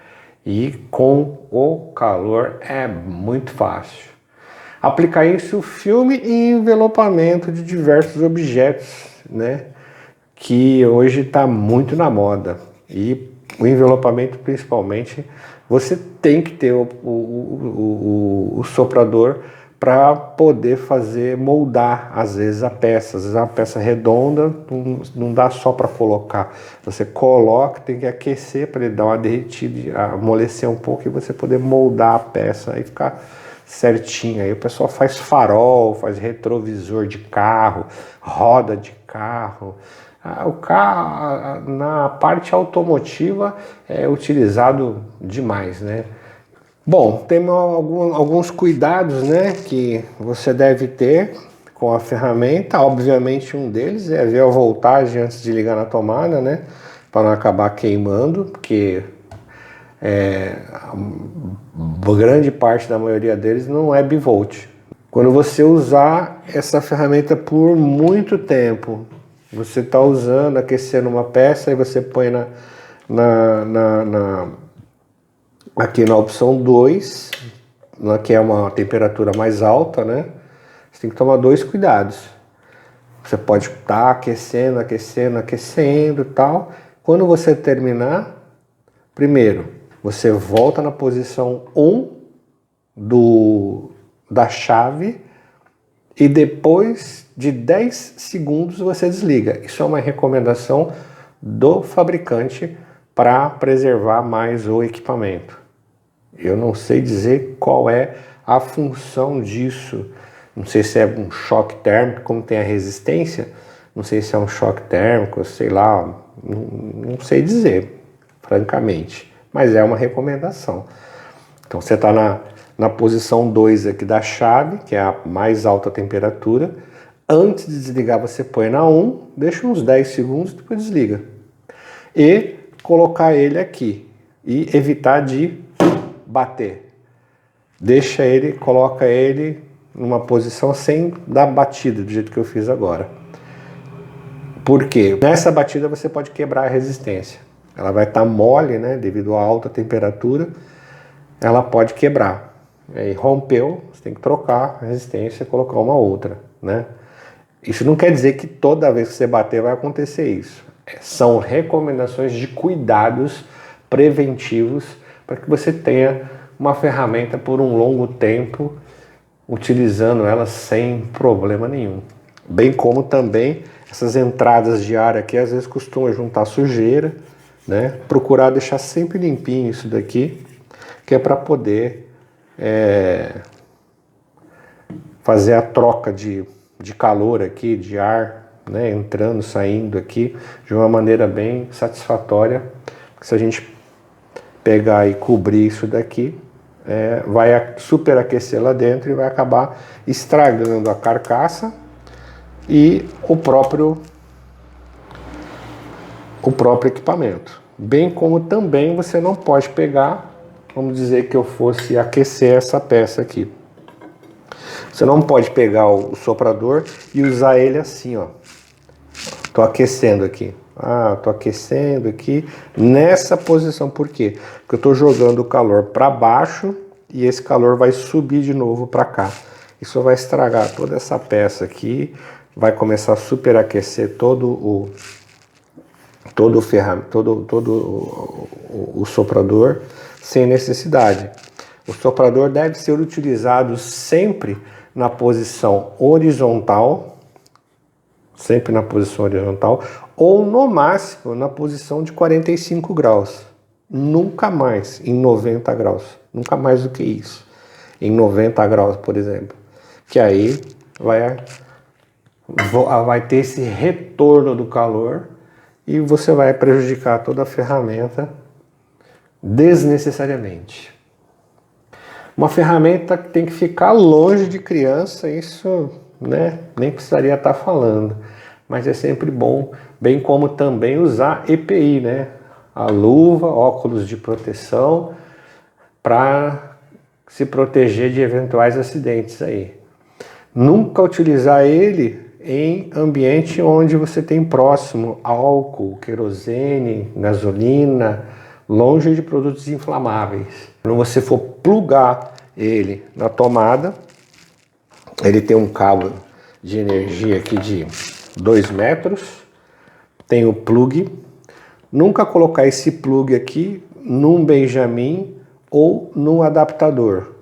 E com o calor é muito fácil. Aplicar isso filme e envelopamento de diversos objetos, né? Que hoje está muito na moda. E o envelopamento, principalmente, você tem que ter o soprador para poder moldar, às vezes, a peça. Às vezes uma peça redonda, não dá só para colocar. Você coloca, tem que aquecer para ele dar uma derretida, amolecer um pouco e você poder moldar a peça e ficar certinho. Aí o pessoal faz farol, faz retrovisor de carro, roda de carro. O carro, na parte automotiva, é utilizado demais, né? Bom, tem alguns cuidados, né, que você deve ter com a ferramenta. Obviamente um deles é ver a voltagem antes de ligar na tomada, né, para não acabar queimando, porque grande parte da maioria deles não é bivolt. Quando você usar essa ferramenta por muito tempo, você está usando, aquecendo uma peça e você põe aqui na opção 2, que é uma temperatura mais alta, né? Você tem que tomar dois cuidados. Você pode estar aquecendo e tal. Quando você terminar, primeiro, você volta na posição 1 da chave e depois de 10 segundos você desliga. Isso é uma recomendação do fabricante para preservar mais o equipamento. Eu não sei dizer qual é a função disso. Não sei se é um choque térmico, como tem a resistência. Não sei se é um choque térmico, sei lá. Não sei dizer, francamente. Mas é uma recomendação. Então você está na posição 2 aqui da chave, que é a mais alta temperatura. Antes de desligar você põe na 1, deixa uns 10 segundos e depois desliga. E colocar ele aqui e evitar de bater. Deixa ele, coloca ele numa posição sem dar batida, do jeito que eu fiz agora. Por quê? Nessa batida você pode quebrar a resistência. Ela vai estar mole, né, devido à alta temperatura, ela pode quebrar. Aí rompeu, você tem que trocar a resistência e colocar uma outra, né? Isso não quer dizer que toda vez que você bater vai acontecer isso. São recomendações de cuidados preventivos para que você tenha uma ferramenta por um longo tempo, utilizando ela sem problema nenhum. Bem como também essas entradas de ar aqui às vezes costumam juntar sujeira, né? Procurar deixar sempre limpinho isso daqui, que é para poder fazer a troca de calor aqui, de ar, né, entrando, saindo aqui de uma maneira bem satisfatória. Se a gente pegar e cobrir isso daqui, vai superaquecer lá dentro e vai acabar estragando a carcaça e o próprio equipamento. Bem como também você não pode pegar, vamos dizer que eu fosse aquecer essa peça aqui. Você não pode pegar o soprador e usar ele assim, ó. Tô aquecendo aqui. Tô aquecendo aqui nessa posição. Por quê? Porque eu tô jogando o calor para baixo e esse calor vai subir de novo para cá. Isso vai estragar toda essa peça aqui, vai começar a superaquecer todo o soprador sem necessidade. O soprador deve ser utilizado sempre na posição horizontal, ou no máximo na posição de 45 graus. Nunca mais em 90 graus. Nunca mais do que isso. Em 90 graus, por exemplo. Que aí vai ter esse retorno do calor e você vai prejudicar toda a ferramenta desnecessariamente. Uma ferramenta que tem que ficar longe de criança, isso, né, nem precisaria estar falando. Mas é sempre bom, bem como também usar EPI, né? A luva, óculos de proteção, para se proteger de eventuais acidentes aí. Nunca utilizar ele em ambiente onde você tem próximo álcool, querosene, gasolina, longe de produtos inflamáveis. Quando você for plugar ele na tomada, ele tem um cabo de energia aqui de 2 metros, tem o plug. Nunca colocar esse plug aqui num Benjamin ou num adaptador.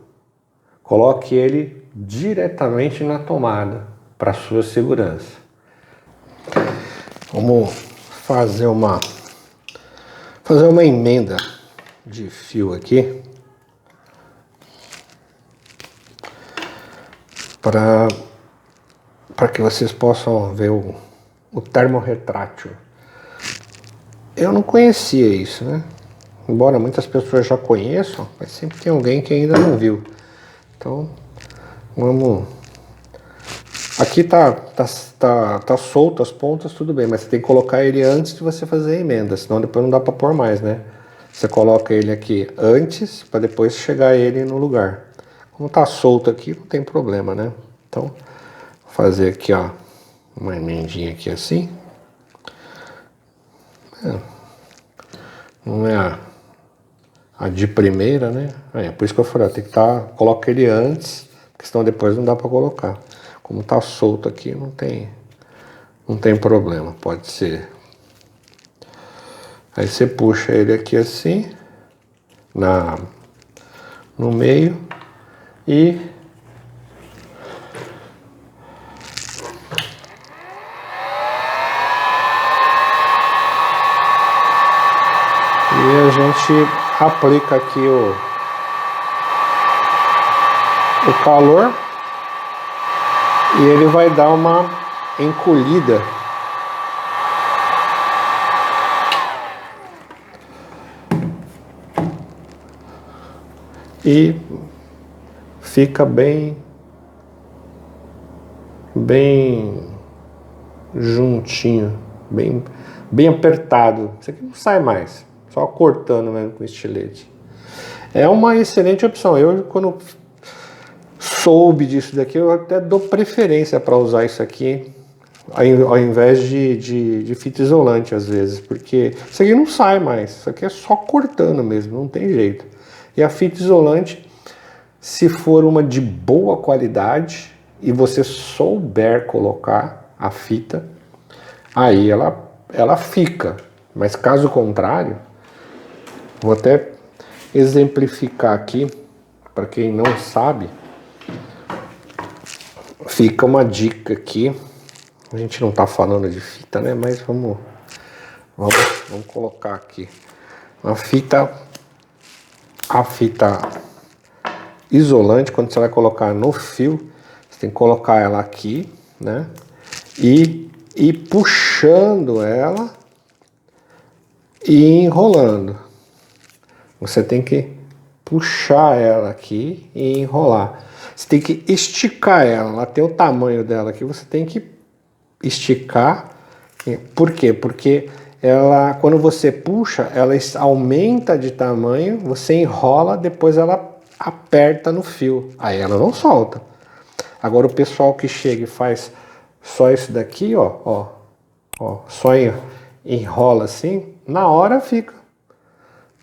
Coloque ele diretamente na tomada para sua segurança. Vamos fazer uma emenda de fio aqui para que vocês possam ver o termorretrátil. Eu não conhecia isso, né? Embora muitas pessoas já conheçam, mas sempre tem alguém que ainda não viu. Então, vamos... Aqui tá solto as pontas, tudo bem, mas você tem que colocar ele antes de você fazer a emenda, senão depois não dá para pôr mais, né? Você coloca ele aqui antes, para depois chegar ele no lugar. Como tá solto aqui, não tem problema, né? Então, vou fazer aqui, ó, uma emendinha aqui assim. Não é a de primeira, né? Por isso que eu falei, tem que coloca ele antes, porque senão depois não dá para colocar. Como tá solto aqui, não tem problema, pode ser. Aí você puxa ele aqui assim, no meio, e a gente aplica aqui o calor e ele vai dar uma encolhida. E fica bem juntinho, bem apertado. Isso aqui não sai mais, só cortando mesmo com estilete. É uma excelente opção. Eu, quando soube disso daqui, eu até dou preferência para usar isso aqui ao invés de fita isolante às vezes, porque isso aqui não sai mais, isso aqui é só cortando mesmo, não tem jeito. E a fita isolante, se for uma de boa qualidade e você souber colocar a fita, aí ela fica. Mas caso contrário, vou até exemplificar aqui, para quem não sabe, fica uma dica aqui. A gente não tá falando de fita, né? Mas vamos colocar aqui. A fita isolante, quando você vai colocar no fio, você tem que colocar ela aqui, né? E puxando ela e enrolando. Você tem que puxar ela aqui e enrolar. Você tem que esticar ela tem o tamanho dela aqui, você tem que esticar. Por quê? Porque ela, quando você puxa, ela aumenta de tamanho, você enrola, depois ela aperta no fio, aí ela não solta. Agora o pessoal que chega e faz só isso daqui, ó, só enrola assim, na hora fica.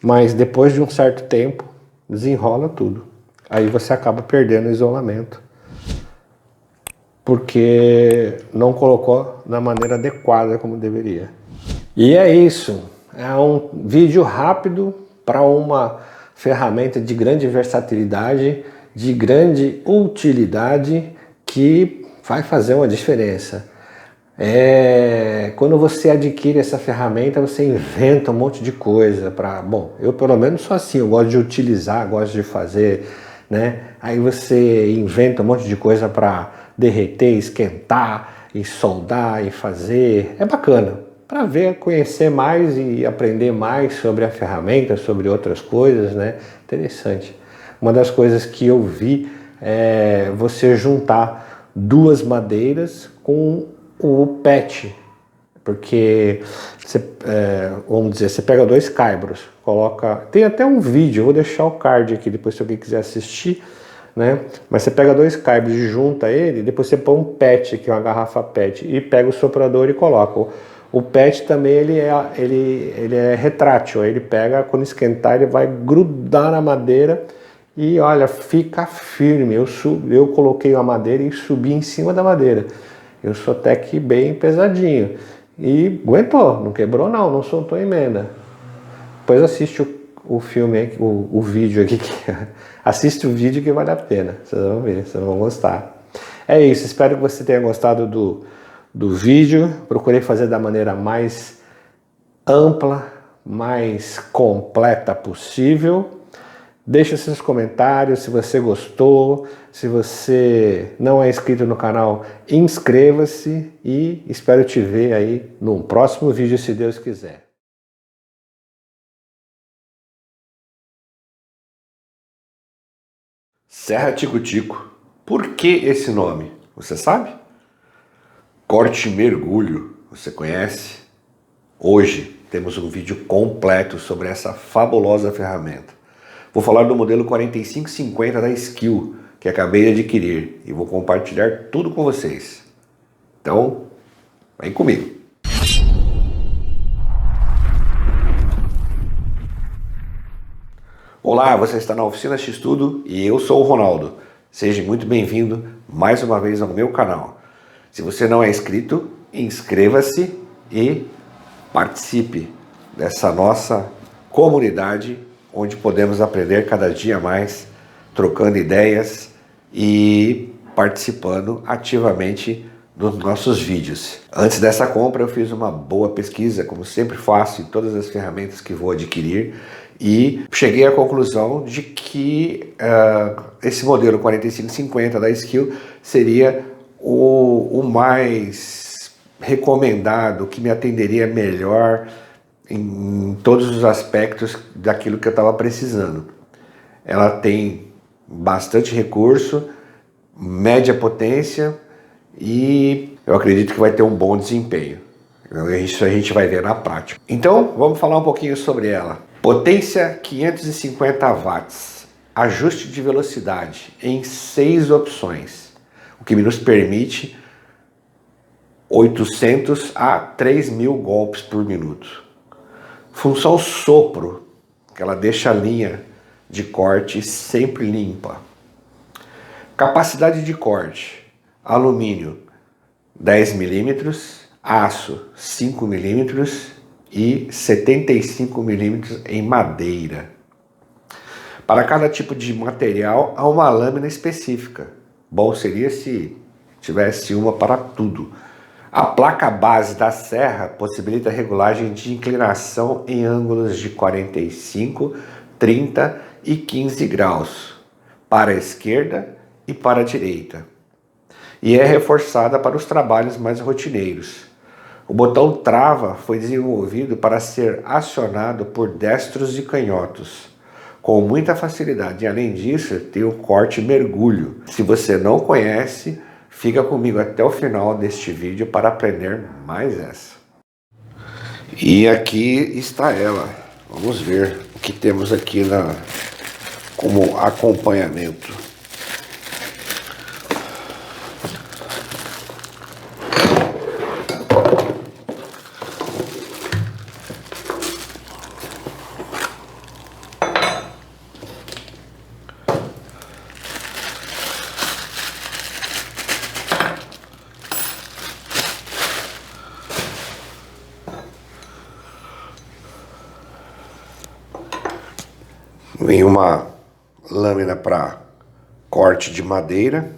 Mas depois de um certo tempo, desenrola tudo. Aí você acaba perdendo o isolamento, porque não colocou da maneira adequada como deveria. E é isso. É um vídeo rápido para uma ferramenta de grande versatilidade, de grande utilidade, que vai fazer uma diferença. Quando você adquire essa ferramenta, você inventa um monte de coisa para... Bom, eu pelo menos sou assim, eu gosto de utilizar, gosto de fazer, né? Aí você inventa um monte de coisa para derreter, esquentar, e soldar, e fazer. É bacana, para ver, conhecer mais e aprender mais sobre a ferramenta, sobre outras coisas, né? Interessante. Uma das coisas que eu vi é você juntar duas madeiras com o PET, porque você, vamos dizer, você pega dois caibros, coloca, tem até um vídeo, eu vou deixar o card aqui depois se alguém quiser assistir, né? Mas você pega dois caibros e junta ele, depois você põe um PET, que é uma garrafa PET, e pega o soprador e coloca. O PET também ele é retrátil, aí ele pega, quando esquentar ele vai grudar na madeira e olha, fica firme. Eu coloquei a madeira e subi em cima da madeira. Eu sou até que bem pesadinho. E aguentou, não quebrou não soltou emenda. Depois assiste o filme, o vídeo aqui. Assiste o vídeo que vale a pena. Vocês vão ver, vocês vão gostar. É isso, espero que você tenha gostado do vídeo. Procurei fazer da maneira mais ampla, mais completa possível. Deixe seus comentários se você gostou. Se você não é inscrito no canal, inscreva-se e espero te ver aí num próximo vídeo, se Deus quiser. Serra Tico-Tico. Por que esse nome? Você sabe? Corte e mergulho. Você conhece? Hoje temos um vídeo completo sobre essa fabulosa ferramenta. Vou falar do modelo 4550 da Skil, que acabei de adquirir, e vou compartilhar tudo com vocês. Então, vem comigo. Olá, você está na Oficina X-Tudo e eu sou o Ronaldo. Seja muito bem-vindo mais uma vez ao meu canal. Se você não é inscrito, inscreva-se e participe dessa nossa comunidade, onde podemos aprender cada dia mais, trocando ideias e participando ativamente dos nossos vídeos. Antes dessa compra eu fiz uma boa pesquisa, como sempre faço em todas as ferramentas que vou adquirir, e cheguei à conclusão de que esse modelo 4550 da Skil seria o mais recomendado, que me atenderia melhor em todos os aspectos daquilo que eu estava precisando. Ela tem bastante recurso, média potência e eu acredito que vai ter um bom desempenho. Isso a gente vai ver na prática. Então, vamos falar um pouquinho sobre ela. Potência 550 watts, ajuste de velocidade em 6 opções, o que nos permite 800 a 3.000 golpes por minuto. Função sopro, que ela deixa a linha de corte sempre limpa. Capacidade de corte, alumínio 10 milímetros, aço 5 milímetros e 75 milímetros em madeira. Para cada tipo de material há uma lâmina específica. Bom seria se tivesse uma para tudo. A placa base da serra possibilita a regulagem de inclinação em ângulos de 45, 30 e 15 graus, para a esquerda e para a direita. E é reforçada para os trabalhos mais rotineiros. O botão trava foi desenvolvido para ser acionado por destros e canhotos, com muita facilidade. E além disso, tem o corte mergulho. Se você não conhece, fica comigo até o final deste vídeo para aprender mais essa. E aqui está ela. Vamos ver o que temos aqui como acompanhamento. Vem uma lâmina para corte de madeira,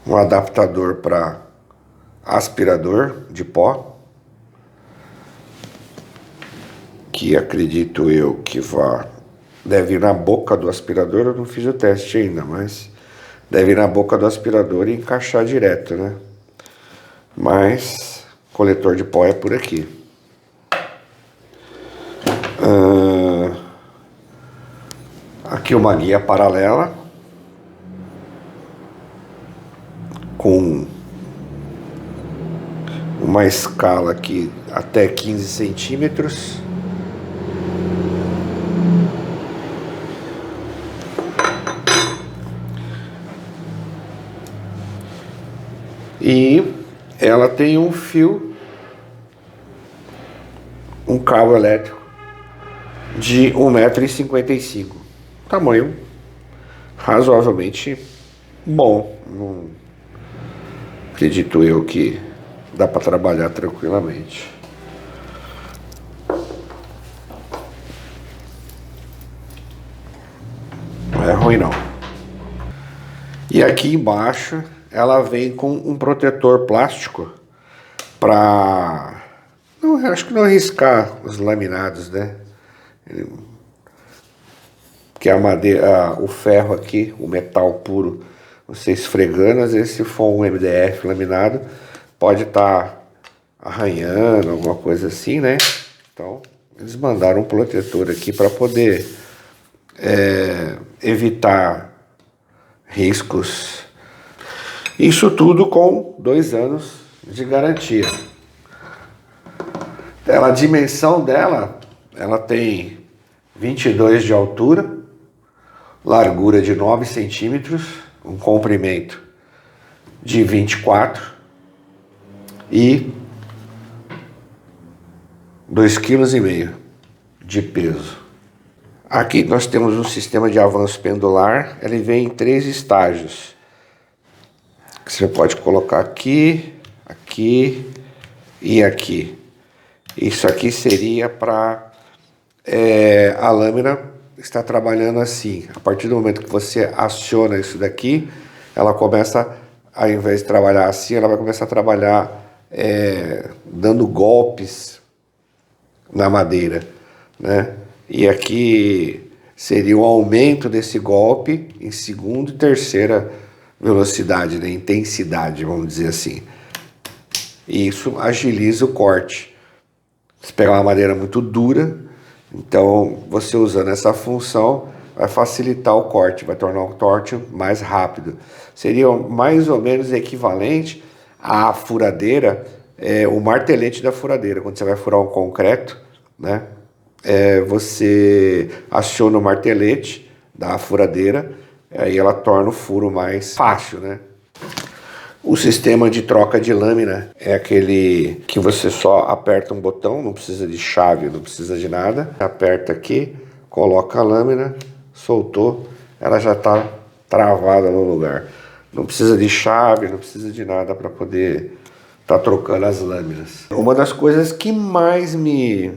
um adaptador para aspirador de pó, que acredito eu que deve ir na boca do aspirador. Eu não fiz o teste ainda, mas deve ir na boca do aspirador e encaixar direto, né? Mas coletor de pó é por aqui. Aqui uma guia paralela com uma escala aqui até 15 centímetros. E ela tem um fio, um cabo elétrico de 1,55 m. Tamanho razoavelmente bom. Não acredito eu que dá para trabalhar tranquilamente. Não é ruim não. E aqui embaixo ela vem com um protetor plástico para, acho que não arriscar os laminados, né? Que a madeira, o ferro aqui, o metal puro, você esfregando, às vezes se for um MDF laminado, pode estar arranhando, alguma coisa assim, né? Então, eles mandaram um protetor aqui para poder evitar riscos. Isso tudo com 2 anos de garantia. A dimensão dela, ela tem 22 de altura, largura de 9 centímetros, um comprimento de 24 e 2,5 kg de peso. Aqui nós temos um sistema de avanço pendular. Ele vem em 3 estágios. Você pode colocar aqui, aqui e aqui. Isso aqui seria para a lâmina está trabalhando assim. A partir do momento que você aciona isso daqui, ela começa, ao invés de trabalhar assim, ela vai começar a trabalhar dando golpes na madeira, né? E aqui seria um aumento desse golpe em segunda e terceira velocidade, né? Intensidade, vamos dizer assim. E isso agiliza o corte. Se pegar uma madeira muito dura, então você usando essa função, vai facilitar o corte, vai tornar o corte mais rápido. Seria mais ou menos equivalente à furadeira, o martelete da furadeira. Quando você vai furar um concreto, né? Você aciona o martelete da furadeira, aí ela torna o furo mais fácil, né? O sistema de troca de lâmina é aquele que você só aperta um botão, não precisa de chave, não precisa de nada. Aperta aqui, coloca a lâmina, soltou, ela já está travada no lugar. Não precisa de chave, não precisa de nada para poder estar trocando as lâminas. Uma das coisas que mais me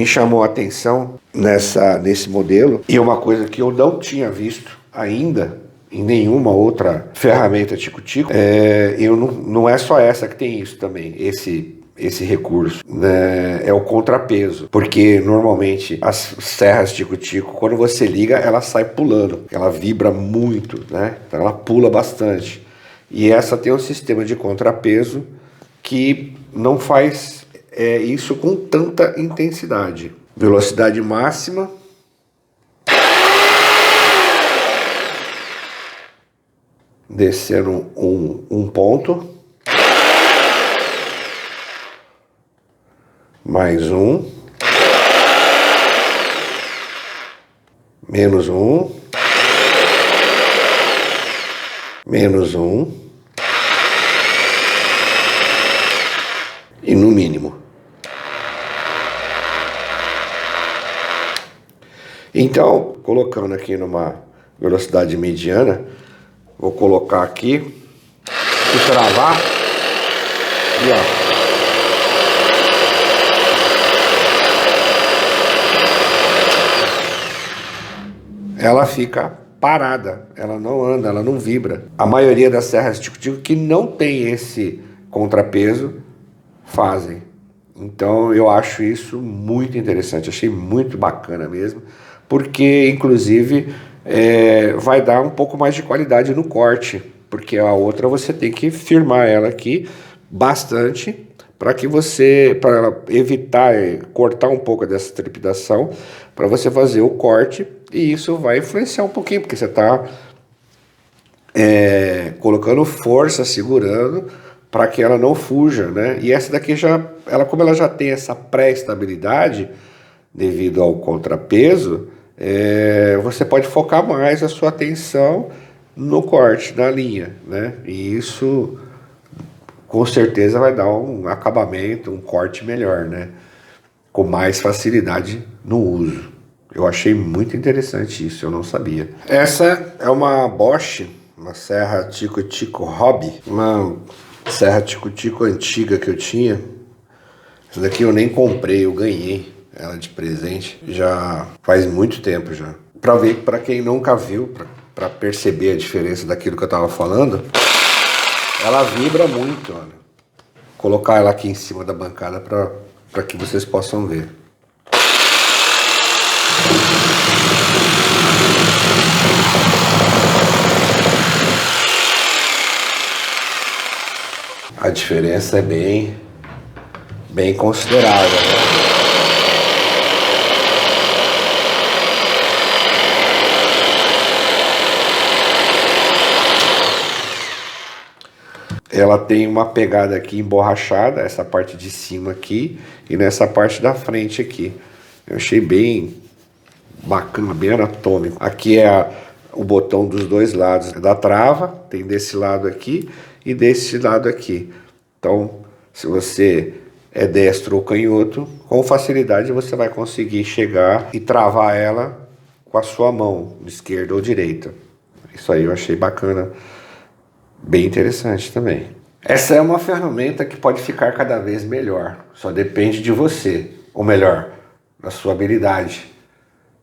chamou a atenção nesse modelo, e uma coisa que eu não tinha visto ainda em nenhuma outra ferramenta tico-tico, não é só essa que tem isso também, esse recurso, né? É o contrapeso, porque normalmente as serras tico-tico, quando você liga, ela sai pulando, ela vibra muito, né? Então ela pula bastante. E essa tem um sistema de contrapeso que não faz isso com tanta intensidade. Velocidade máxima. Descendo um ponto. Mais um. Menos um. Menos um. E no mínimo. Então, colocando aqui numa velocidade mediana, vou colocar aqui e travar. E ó. Ela fica parada, ela não anda, ela não vibra. A maioria das serras tico-tico que não tem esse contrapeso fazem. Então eu acho isso muito interessante, achei muito bacana mesmo, porque inclusive vai dar um pouco mais de qualidade no corte, porque a outra você tem que firmar ela aqui bastante para evitar cortar um pouco dessa trepidação, para você fazer o corte, e isso vai influenciar um pouquinho, porque você está colocando força, segurando, para que ela não fuja, né? E essa daqui como ela já tem essa pré-estabilidade devido ao contrapeso, você pode focar mais a sua atenção no corte, na linha, né? E isso com certeza vai dar um acabamento, um corte melhor, né? Com mais facilidade no uso. Eu achei muito interessante isso, eu não sabia. Essa é uma Bosch, uma serra tico-tico Hobby, uma serra tico-tico antiga que eu tinha. Essa daqui eu nem comprei, eu ganhei ela de presente, já faz muito tempo já. Para quem nunca viu, para perceber a diferença daquilo que eu estava falando, ela vibra muito, olha. Vou colocar ela aqui em cima da bancada para que vocês possam ver. A diferença é bem considerável, né? Ela tem uma pegada aqui emborrachada, essa parte de cima aqui, e nessa parte da frente aqui. Eu achei bem bacana, bem anatômico. Aqui o botão dos dois lados da trava, tem desse lado aqui e desse lado aqui. Então, se você é destro ou canhoto, com facilidade você vai conseguir chegar e travar ela com a sua mão, esquerda ou direita. Isso aí eu achei bacana, bem interessante também. Essa é uma ferramenta que pode ficar cada vez melhor, só depende de você, ou melhor, da sua habilidade.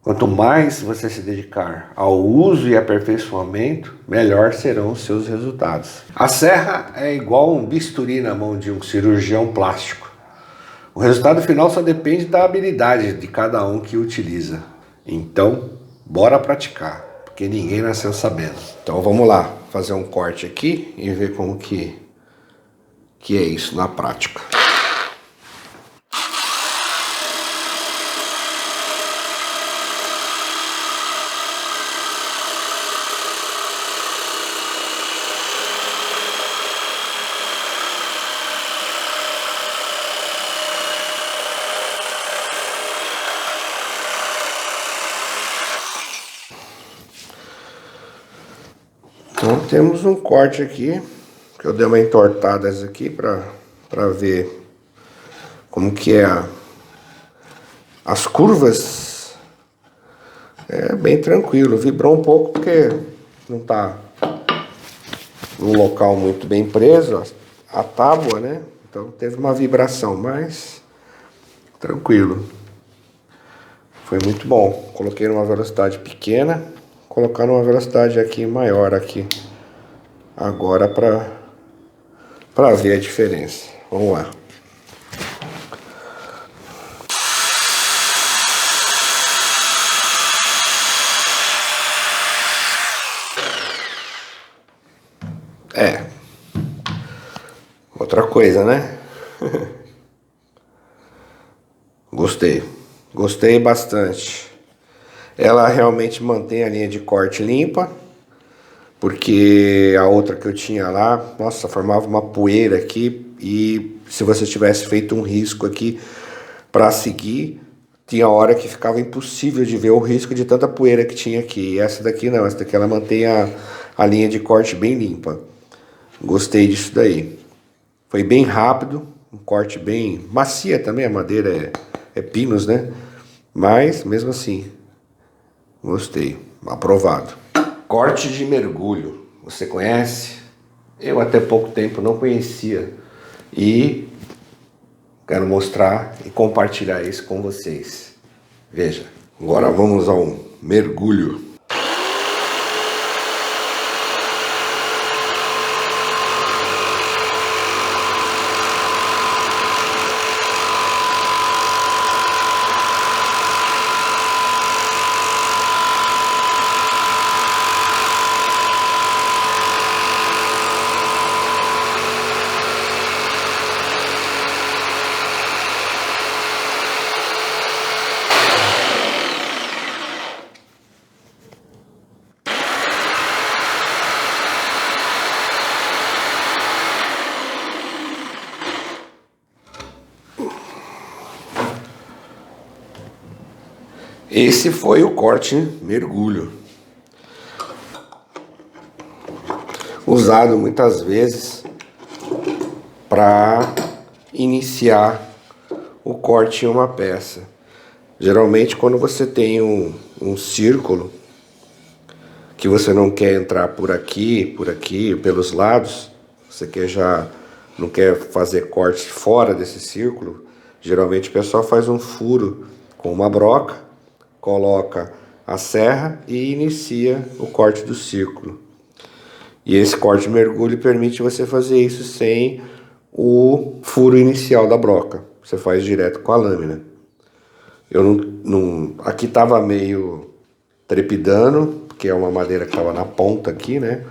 Quanto mais você se dedicar ao uso e aperfeiçoamento, melhor serão os seus resultados. A serra é igual um bisturi na mão de um cirurgião plástico. O resultado final só depende da habilidade de cada um que utiliza. Então, bora praticar, porque ninguém nasceu sabendo. Então vamos lá, fazer um corte aqui e ver como que é isso na prática. Então temos um corte aqui, que eu dei uma entortada aqui para ver como que é as curvas. É bem tranquilo, vibrou um pouco porque não tá num local muito bem preso a tábua, né? Então teve uma vibração, mas tranquilo. Foi muito bom. Coloquei numa velocidade pequena, colocar numa velocidade aqui maior aqui. Agora para ver a diferença. Vamos lá. Outra coisa, né? Gostei bastante. Ela realmente mantém a linha de corte limpa, porque a outra que eu tinha lá, nossa, formava uma poeira aqui, e se você tivesse feito um risco aqui para seguir, tinha hora que ficava impossível de ver o risco de tanta poeira que tinha aqui. E essa daqui não, essa daqui ela mantém a linha de corte bem limpa. Gostei disso daí. Foi bem rápido, um corte bem macia também, a madeira é pinos, né? Mas, mesmo assim, gostei, aprovado. Corte de mergulho, você conhece? Eu até pouco tempo não conhecia e quero mostrar e compartilhar isso com vocês. Veja, agora vamos ao mergulho. Esse foi o corte mergulho, usado muitas vezes para iniciar o corte em uma peça. Geralmente quando você tem um círculo que você não quer entrar por aqui, pelos lados, você não quer fazer corte fora desse círculo, geralmente o pessoal faz um furo com uma broca, coloca a serra e inicia o corte do círculo. E esse corte de mergulho permite você fazer isso sem o furo inicial da broca. Você faz direto com a lâmina. Eu aqui estava meio trepidando, porque é uma madeira que estava na ponta aqui, né?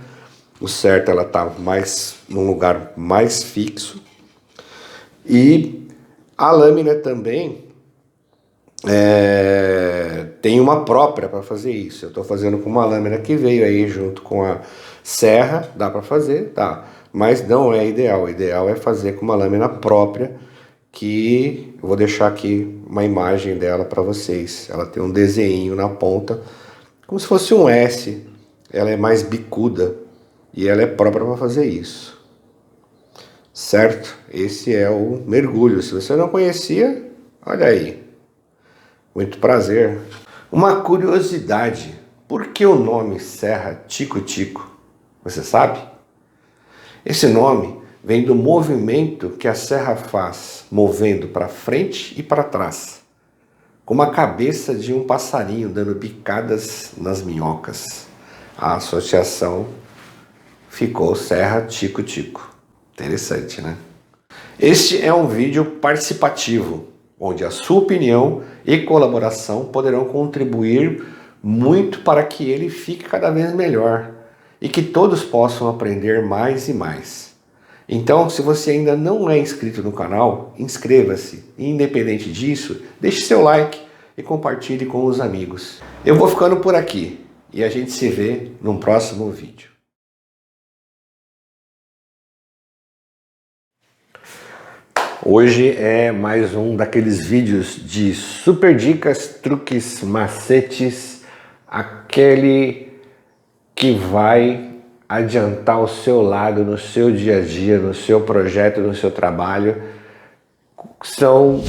O certo, ela tá num lugar mais fixo. E a lâmina também tem uma própria para fazer isso. Eu estou fazendo com uma lâmina que veio aí junto com a serra. Dá para fazer? Dá. Mas não é ideal. O ideal é fazer com uma lâmina própria, que eu vou deixar aqui uma imagem dela para vocês. Ela tem um desenho na ponta, como se fosse um S. Ela é mais bicuda e ela é própria para fazer isso. Certo? Esse é o mergulho. Se você não conhecia, olha aí. Muito prazer. Uma curiosidade, por que o nome Serra Tico-Tico? Você sabe? Esse nome vem do movimento que a serra faz, movendo para frente e para trás, como a cabeça de um passarinho dando bicadas nas minhocas. A associação ficou Serra Tico-Tico. Interessante, né? Este é um vídeo participativo, onde a sua opinião e colaboração poderão contribuir muito para que ele fique cada vez melhor e que todos possam aprender mais e mais. Então, se você ainda não é inscrito no canal, inscreva-se. E, independente disso, deixe seu like e compartilhe com os amigos. Eu vou ficando por aqui e a gente se vê num próximo vídeo. Hoje é mais um daqueles vídeos de super dicas, truques, macetes, aquele que vai adiantar o seu lado no seu dia a dia, no seu projeto, no seu trabalho. São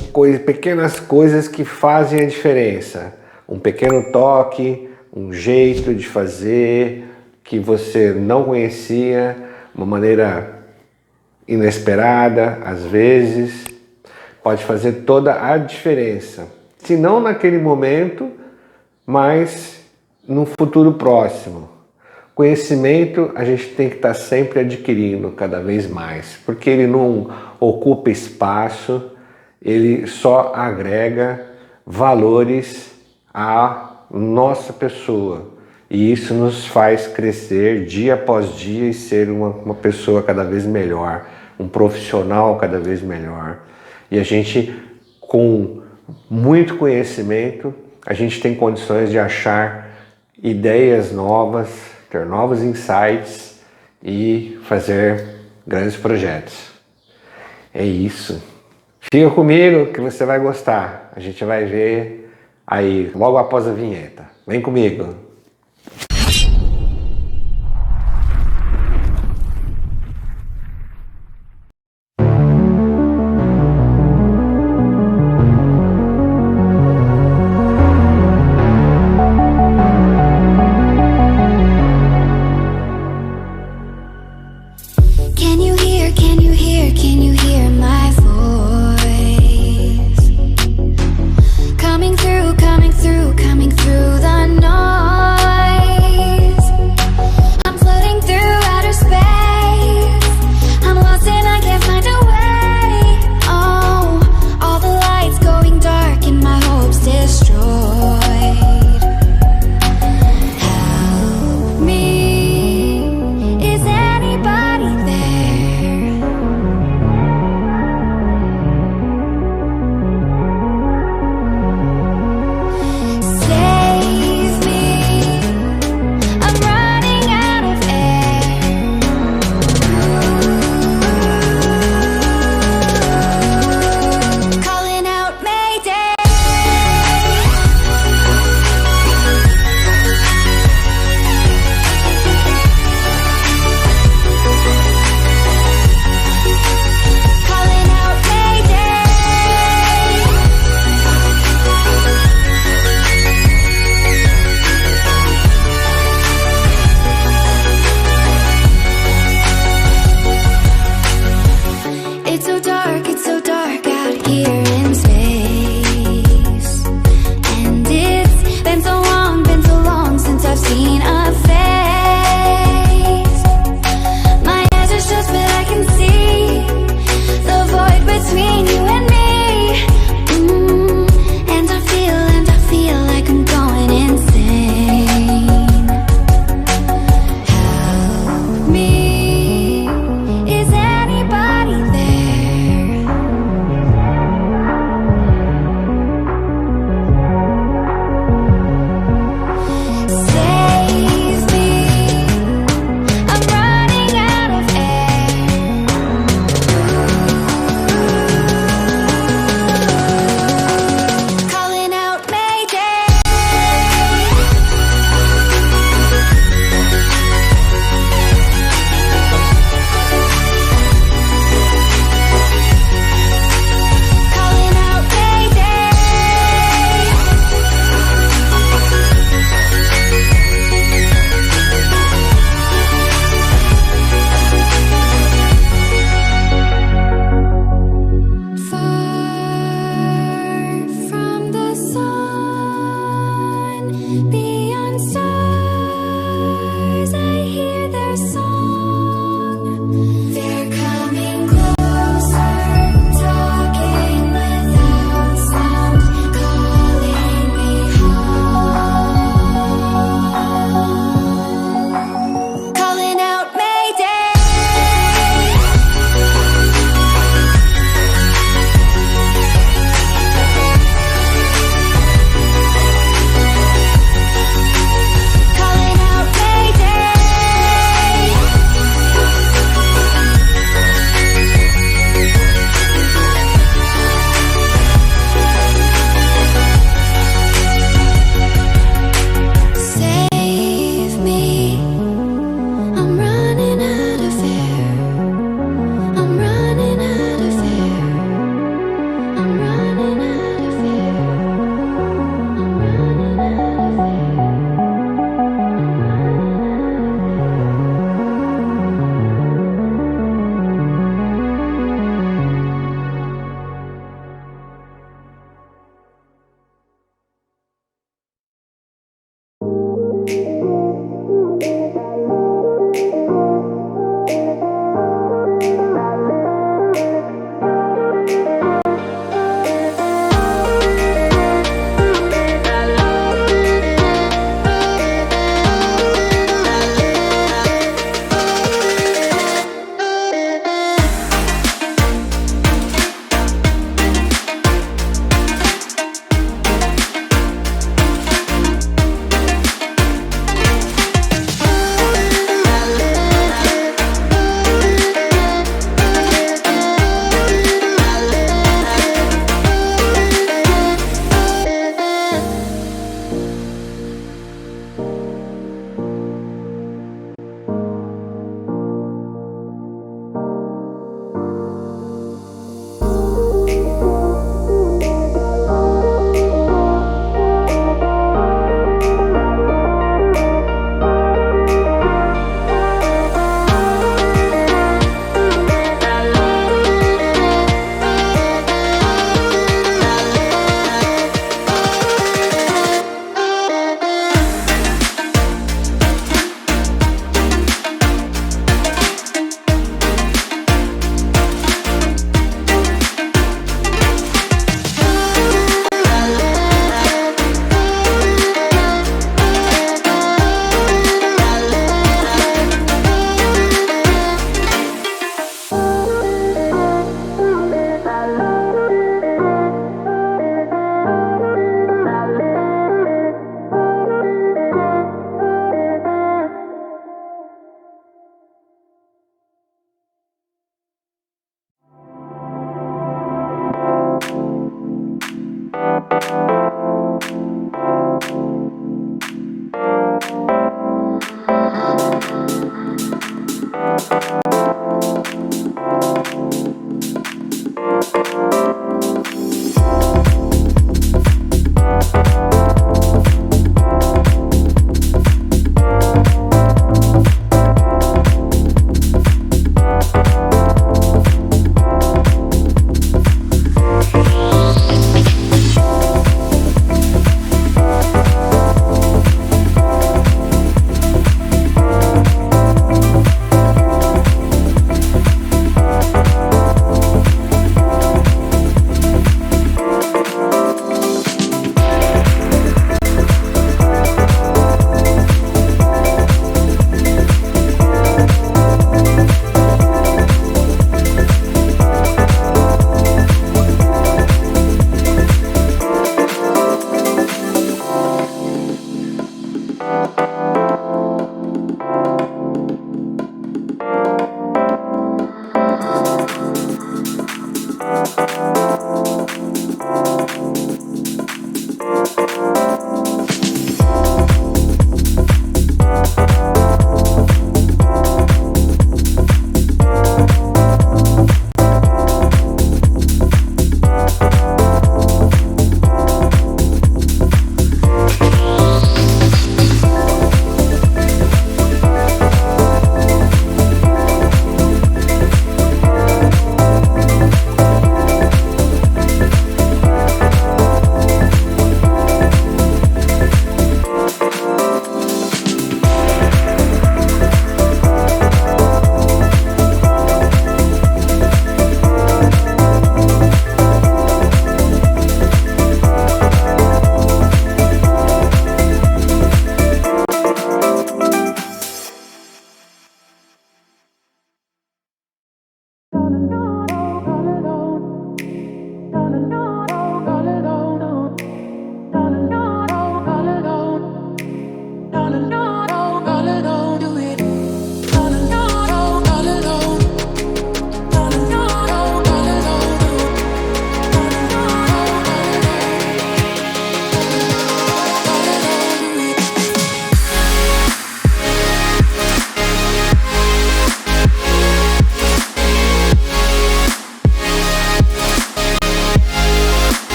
pequenas coisas que fazem a diferença. Um pequeno toque, um jeito de fazer que você não conhecia, uma maneira inesperada, às vezes, pode fazer toda a diferença. Se não naquele momento, mas no futuro próximo. Conhecimento a gente tem que estar sempre adquirindo cada vez mais, porque ele não ocupa espaço, ele só agrega valores à nossa pessoa. E isso nos faz crescer dia após dia e ser uma pessoa cada vez melhor, um profissional cada vez melhor. E a gente, com muito conhecimento, a gente tem condições de achar ideias novas, ter novos insights e fazer grandes projetos. É isso. Fica comigo que você vai gostar. A gente vai ver aí logo após a vinheta. Vem comigo.